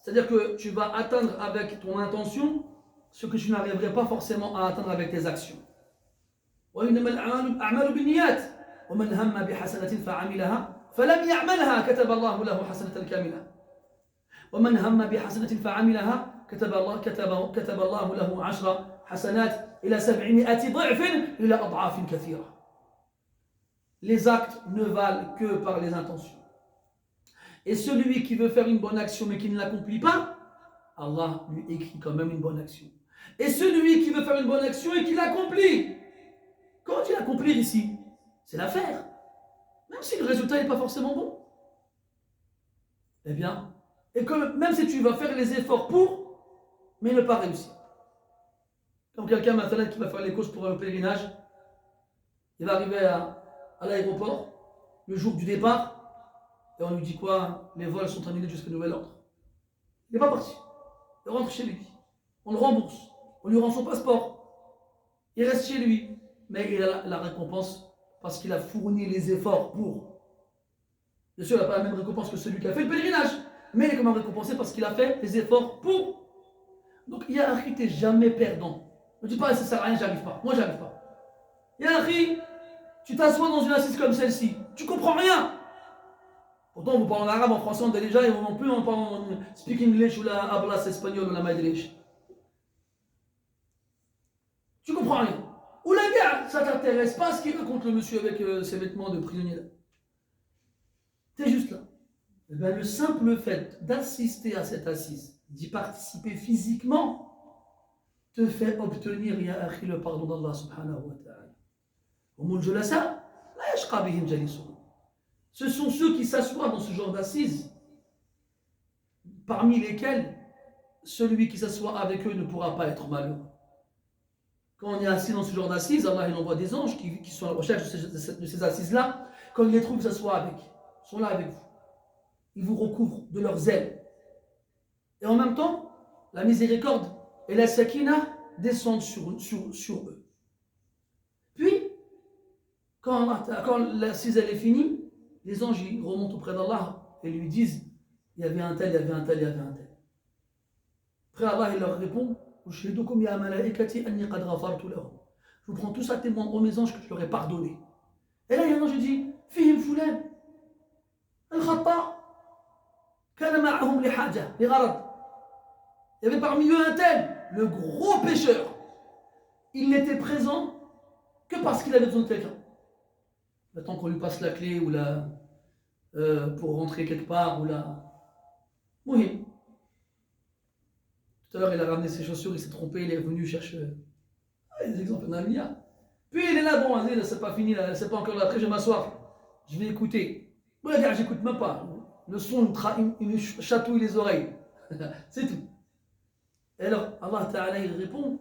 C'est-à-dire que tu vas atteindre avec ton intention ce que tu n'arriverais pas forcément à atteindre avec tes actions. وإنما الأعمال بالنيات ومن هم بحسنة فعملها فلم يعملها كتب الله له حسنة كاملة ومن هم بحسنة فعملها كتب الله له 10 حسنات إلى 700 ضعف إلى أضعاف كثيرة. Les actes ne valent que par les intentions. Et celui qui veut faire une bonne action mais qui ne l'accomplit pas, Allah lui écrit quand même une bonne action. Et celui qui veut faire une bonne action et qui l'accomplit, comment tu l'accomplir ici? C'est l'affaire. Même si le résultat n'est pas forcément bon. Eh bien, et même si tu vas faire les efforts pour, mais ne pas réussir. Comme quelqu'un maintenant qui va faire les courses pour un pèlerinage, il va arriver à l'aéroport, le jour du départ, et on lui dit quoi? Les vols sont annulés jusqu'à nouvel ordre. Il n'est pas parti. Il rentre chez lui. On le rembourse. On lui rend son passeport. Il reste chez lui. Mais il a la récompense parce qu'il a fourni les efforts pour. Bien sûr, il n'a pas la même récompense que celui qui a fait le pèlerinage. Mais il est quand même récompensé parce qu'il a fait les efforts pour. Donc, il y a un qui n'était jamais perdant. Ne dis pas, ça ne sert à rien, j'arrive pas. Moi, j'arrive pas. Il y a un qui, tu t'assois dans une assise comme celle-ci. Tu comprends rien. Pourtant, vous parlez en arabe, en français, on est déjà, et non plus, on parle en speak English ou la hablas espagnol ou la madriche. Tu comprends rien. Ou la guerre, ça t'intéresse pas ce qu'il raconte le monsieur avec ses vêtements de prisonnier là. T'es juste là. Et bien, le simple fait d'assister à cette assise, d'y participer physiquement, te fait obtenir, ya akhi, le pardon d'Allah subhanahu wa ta'ala. Ce sont ceux qui s'assoient dans ce genre d'assises, parmi lesquels celui qui s'assoit avec eux ne pourra pas être malheureux. Quand on est assis dans ce genre d'assises, Allah il envoie des anges qui sont à la recherche de ces assises-là. Quand ils les trouvent, ils s'assoient avec. Ils sont là avec vous. Ils vous recouvrent de leurs ailes. Et en même temps, la miséricorde et la sakina descendent sur eux. Puis, quand l'assise elle est finie, les anges ils remontent auprès d'Allah et lui disent il y avait un tel, il y avait un tel, il y avait un tel. Après Allah il leur répond je vous prends tous à témoin aux mes anges que je leur ai pardonné. Et là il y a un ange qui dit fihim fulan al-khata kana ma'ahum li haja li gharad. Il y avait parmi eux un tel, le gros pécheur. Il n'était présent que parce qu'il avait besoin de quelqu'un. Tant qu'on lui passe la clé ou pour rentrer quelque part ou la Mouhim. Tout à l'heure il a ramené ses chaussures, il s'est trompé, il est venu chercher. des exemples, il y en a un milliard. Puis il est là, bon, vas-y, c'est pas fini, là, c'est pas encore là, après je vais m'asseoir. Je vais écouter. Bon, regarde, j'écoute même pas. Le son, il me chatouille les oreilles. C'est tout. Et alors, Allah Ta'ala, il répond,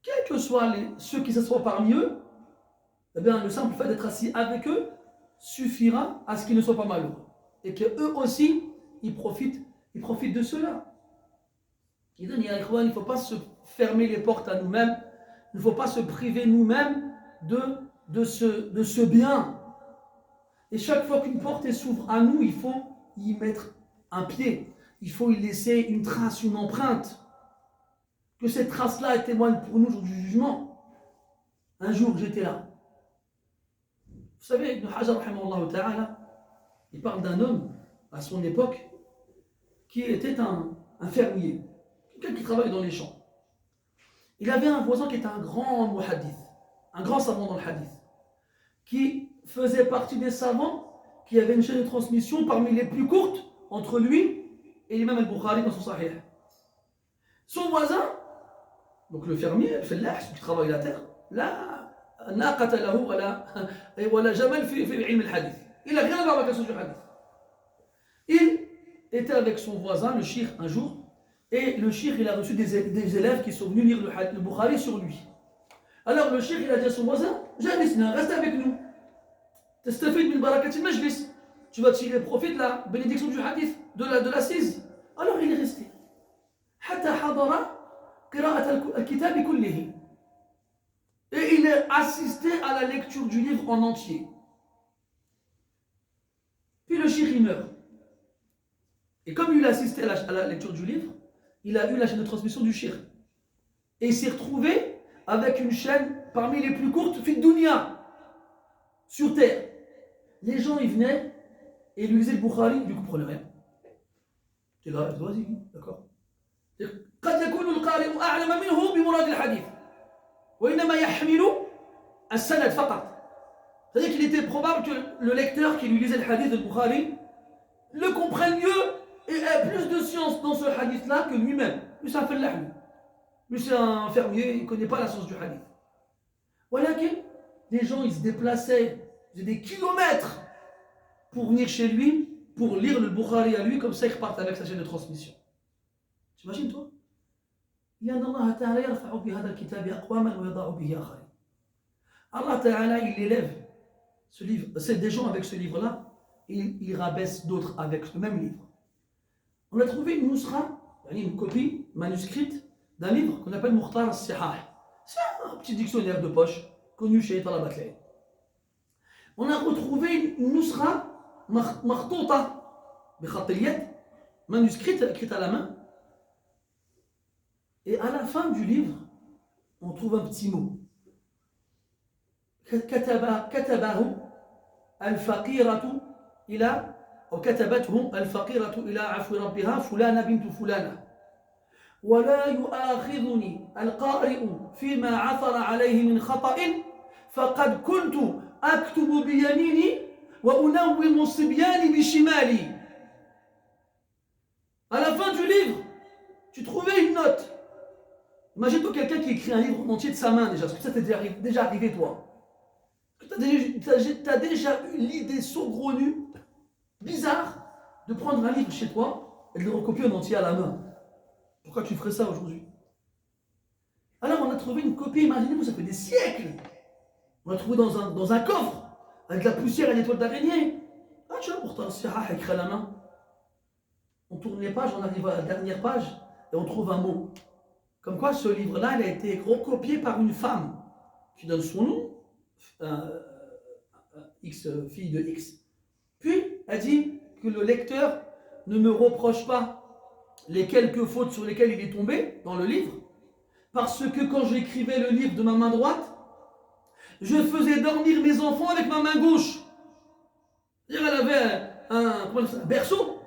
quels que soient ceux qui s'assoient parmi eux, eh bien, le simple fait d'être assis avec eux suffira à ce qu'ils ne soient pas malheureux. Et qu'eux aussi, ils profitent de cela. Il ne faut pas se fermer les portes à nous-mêmes, il ne faut pas se priver nous-mêmes de ce bien. Et chaque fois qu'une porte s'ouvre à nous, il faut y mettre un pied, il faut y laisser une trace, une empreinte. Que cette trace-là témoigne pour nous au jour du jugement. Un jour, j'étais là. Vous savez, Ibn Hajar, il parle d'un homme, à son époque, qui était un fermier, quelqu'un qui travaille dans les champs. Il avait un voisin qui était un grand muhaddith, un grand savant dans le hadith, qui faisait partie des savants qui avaient une chaîne de transmission parmi les plus courtes entre lui et l'imam al-Bukhari dans son sahih. Son voisin, donc le fermier, le fellah, celui qui travaille la terre, là, naqata lahu wala jamal fi ilm al-hadith. Il n'a rien à voir avec la science du hadith. Il était avec son voisin, le shir, un jour, et le shir, il a reçu des élèves qui sont venus lire le Bukhari sur lui. Alors le shir, il a dit à son voisin, Jalisna, reste avec nous. Tastafid min barakatil majlis. Tu vas tirer profit de la bénédiction du hadith, de l'assise. Alors il est resté. Hatta hadara qira'at al-kitab kullihi. Et il a assisté à la lecture du livre en entier. Puis le shir, il meurt. Et comme il a assisté à la lecture du livre, il a eu la chaîne de transmission du shir. Et il s'est retrouvé avec une chaîne parmi les plus courtes, fit dunya, sur terre. Les gens, ils venaient et ils lui disaient le Bukhari, il ne comprenait rien. C'est là, vas-y, d'accord. قد يكون القارئ أعلم منه بمراد الحديث وإنما يحمل السند فقط. C'est-à-dire qu'il était probable que le lecteur qui lui lisait le hadith de Bukhari le comprenne mieux et ait plus de science dans ce hadith-là que lui-même. Lui, c'est un fellah. Lui, c'est un fermier, il ne connaît pas la science du hadith. Voilà que les gens, ils se déplaçaient des kilomètres pour venir chez lui, pour lire le Bukhari à lui, comme ça ils repartent avec sa chaîne de transmission. T'imagines toi? Allah Ta'ala, il élève ce livre, c'est des gens avec ce livre-là, et il rabaisse d'autres avec le même livre. On a trouvé une nusra, une copie manuscrite d'un livre qu'on appelle Mukhtar al-Sihah. C'est un petit dictionnaire de poche connu chez Talabat al-Ilm. On a retrouvé une nusra makhtouta bikhat al-yad, manuscrite, écrite à la main. Et à la fin du livre, on trouve un petit mot. كتبه الفقيرة إلى أو كتبته الفقيرة إلى عفو ربها فلانة بنت فلانة ولا يؤاخذني القارئ فيما عثر عليه من خطأ فقد كنت أكتب بيميني وأنوم الصبيان بشمالي. À la fin du livre, tu trouvais une note. Imagine-toi quelqu'un qui écrit un livre en entier de sa main déjà. Est-ce que ça t'est déjà arrivé toi? Tu as déjà eu l'idée saugrenue, bizarre, de prendre un livre chez toi et de le recopier en entier à la main. Pourquoi tu ferais ça aujourd'hui? Alors on a trouvé une copie, imaginez-vous, ça fait des siècles. On l'a trouvé dans un coffre, avec de la poussière et des toiles d'araignée. Ah tiens, pourtant, c'est écrit à la main. On tourne les pages, on arrive à la dernière page et on trouve un mot. Comme quoi ce livre-là, il a été recopié par une femme qui donne son nom, X, fille de X. Puis, elle dit que le lecteur ne me reproche pas les quelques fautes sur lesquelles il est tombé dans le livre, parce que quand j'écrivais le livre de ma main droite, je faisais dormir mes enfants avec ma main gauche. C'est-à-dire elle avait un berceau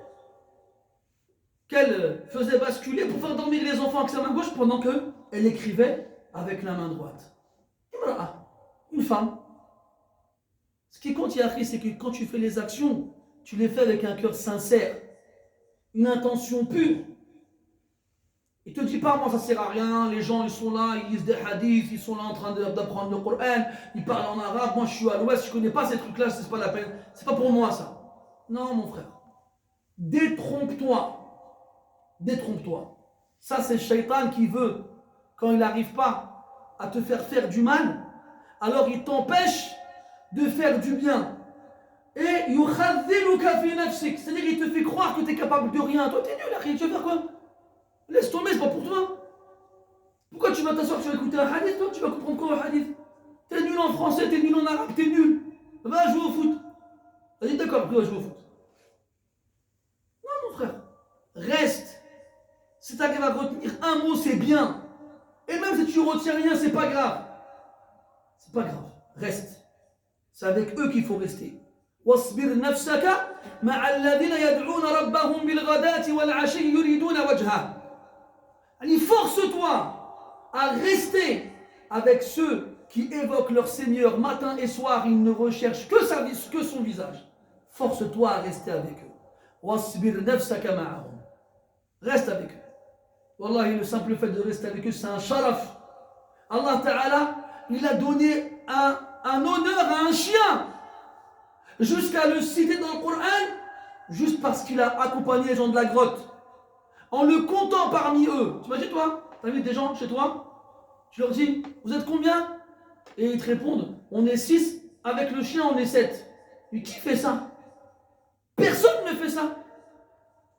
qu'elle faisait basculer pour faire dormir les enfants avec sa main gauche pendant qu'elle écrivait avec la main droite. Et voilà, une femme. Ce qui compte, Yahri, c'est que quand tu fais les actions, tu les fais avec un cœur sincère, une intention pure. Il te dit pas, moi ça sert à rien, les gens ils sont là, ils lisent des hadiths, ils sont là en train d'apprendre le Coran, ils parlent en arabe, moi je suis à l'ouest, je connais pas ces trucs-là, c'est pas la peine, c'est pas pour moi ça. Non mon frère, détrompe-toi, détrompe-toi. Ça c'est le shaitan qui veut, quand il n'arrive pas à te faire du mal, alors il t'empêche de faire du bien. Et yukhadhiluka fi nafsik, c'est-à-dire il te fait croire que tu es capable de rien. Toi t'es nul, arrête, tu vas faire quoi? Laisse tomber, c'est pas pour toi. Pourquoi tu vas t'asseoir, tu vas écouter un hadith, toi? Tu vas comprendre quoi un hadith? T'es nul en français, t'es nul en arabe, t'es nul. Va jouer au foot. Vas-y, d'accord, tu vas jouer au foot. Non, mon frère. Reste. Si t'arrives à retenir un mot, c'est bien. Et même si tu retiens rien, c'est pas grave. C'est pas grave. Reste. C'est avec eux qu'il faut rester. واصبر نفسك مع الذين يدعون ربهم بالغداة والعشي يريدون وجهه. Force-toi à rester avec ceux qui évoquent leur Seigneur matin et soir, ils ne recherchent que son visage. Force-toi à rester avec eux. واصبر نفسك معهم. Reste avec eux. Wallahi, le simple fait de rester avec eux, c'est un sharaf. Allah Ta'ala, il a donné un honneur à un chien, jusqu'à le citer dans le Coran, juste parce qu'il a accompagné les gens de la grotte, en le comptant parmi eux. T'imagines toi, t'invites des gens chez toi, tu leur dis, vous êtes combien? Et ils te répondent, on est 6, avec le chien on est 7. Mais qui fait ça? Personne ne fait ça.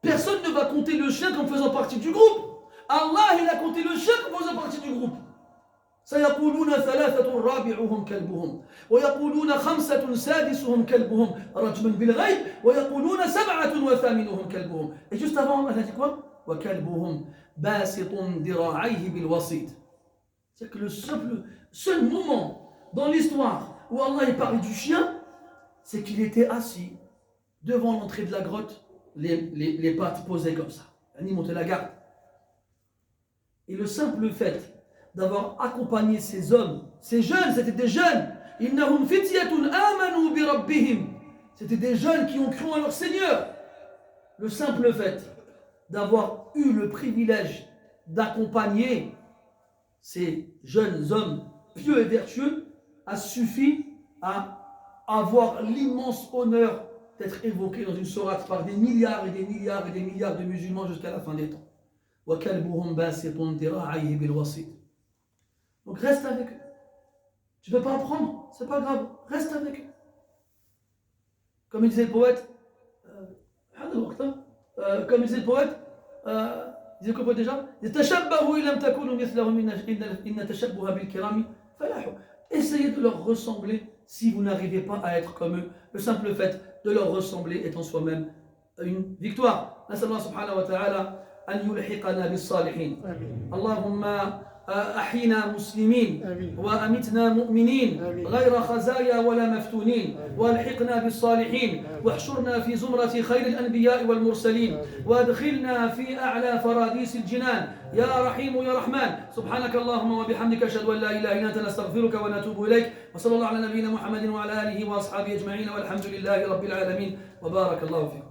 Personne ne va compter le chien comme faisant partie du groupe. Allah, il a compté le chien comme faisant partie du groupe. سيقولون ثلاثة رابعهم كلبهم ويقولون خمسة سادسهم كلبهم رجما بالغيب ويقولون سبعة وثامنهم كلبهم. Et juste avant, elle a dit quoi? وكلبهم باسط ذراعيه بالوسيط. C'est que le seul moment dans l'histoire où Allah parle du chien, c'est qu'il était assis devant l'entrée de la grotte, les pattes posées comme ça. Il montait la garde. Et le simple fait d'avoir accompagné ces hommes, ces jeunes, c'était des jeunes. Innahum fityatun amanu bi rabbihim. C'était des jeunes qui ont cru en leur Seigneur. Le simple fait d'avoir eu le privilège d'accompagner ces jeunes hommes pieux et vertueux a suffi à avoir l'immense honneur d'être évoqué dans une sourate par des milliards et des milliards et des milliards de musulmans jusqu'à la fin des temps. وَكَلْبُهُمْ بَاسِطٌ ذِرَاعَيْهِ بِالْوَسِيطِ. Donc reste avec eux. Tu ne peux pas apprendre, c'est pas grave, reste avec eux. Comme il disait le poète, comme il disait le poète, il disait quoi déjà? Essayez de leur ressembler si vous n'arrivez pas à être comme eux. Le simple fait de leur ressembler est en soi-même une victoire. نسأل الله سبحانه وتعالى أن يلحقنا بالصالحين. اللهم أحينا مسلمين وأمتنا مؤمنين غير خزايا ولا مفتونين والحقنا بالصالحين واحشرنا في زمرة خير الأنبياء والمرسلين وادخلنا في أعلى فراديس الجنان يا رحيم يا رحمن. سبحانك اللهم وبحمدك أشهد أن لا إله إلا أنت نستغفرك ونتوب إليك وصلى الله على نبينا محمد وعلى آله وأصحابه أجمعين والحمد لله رب العالمين وبارك الله فيكم.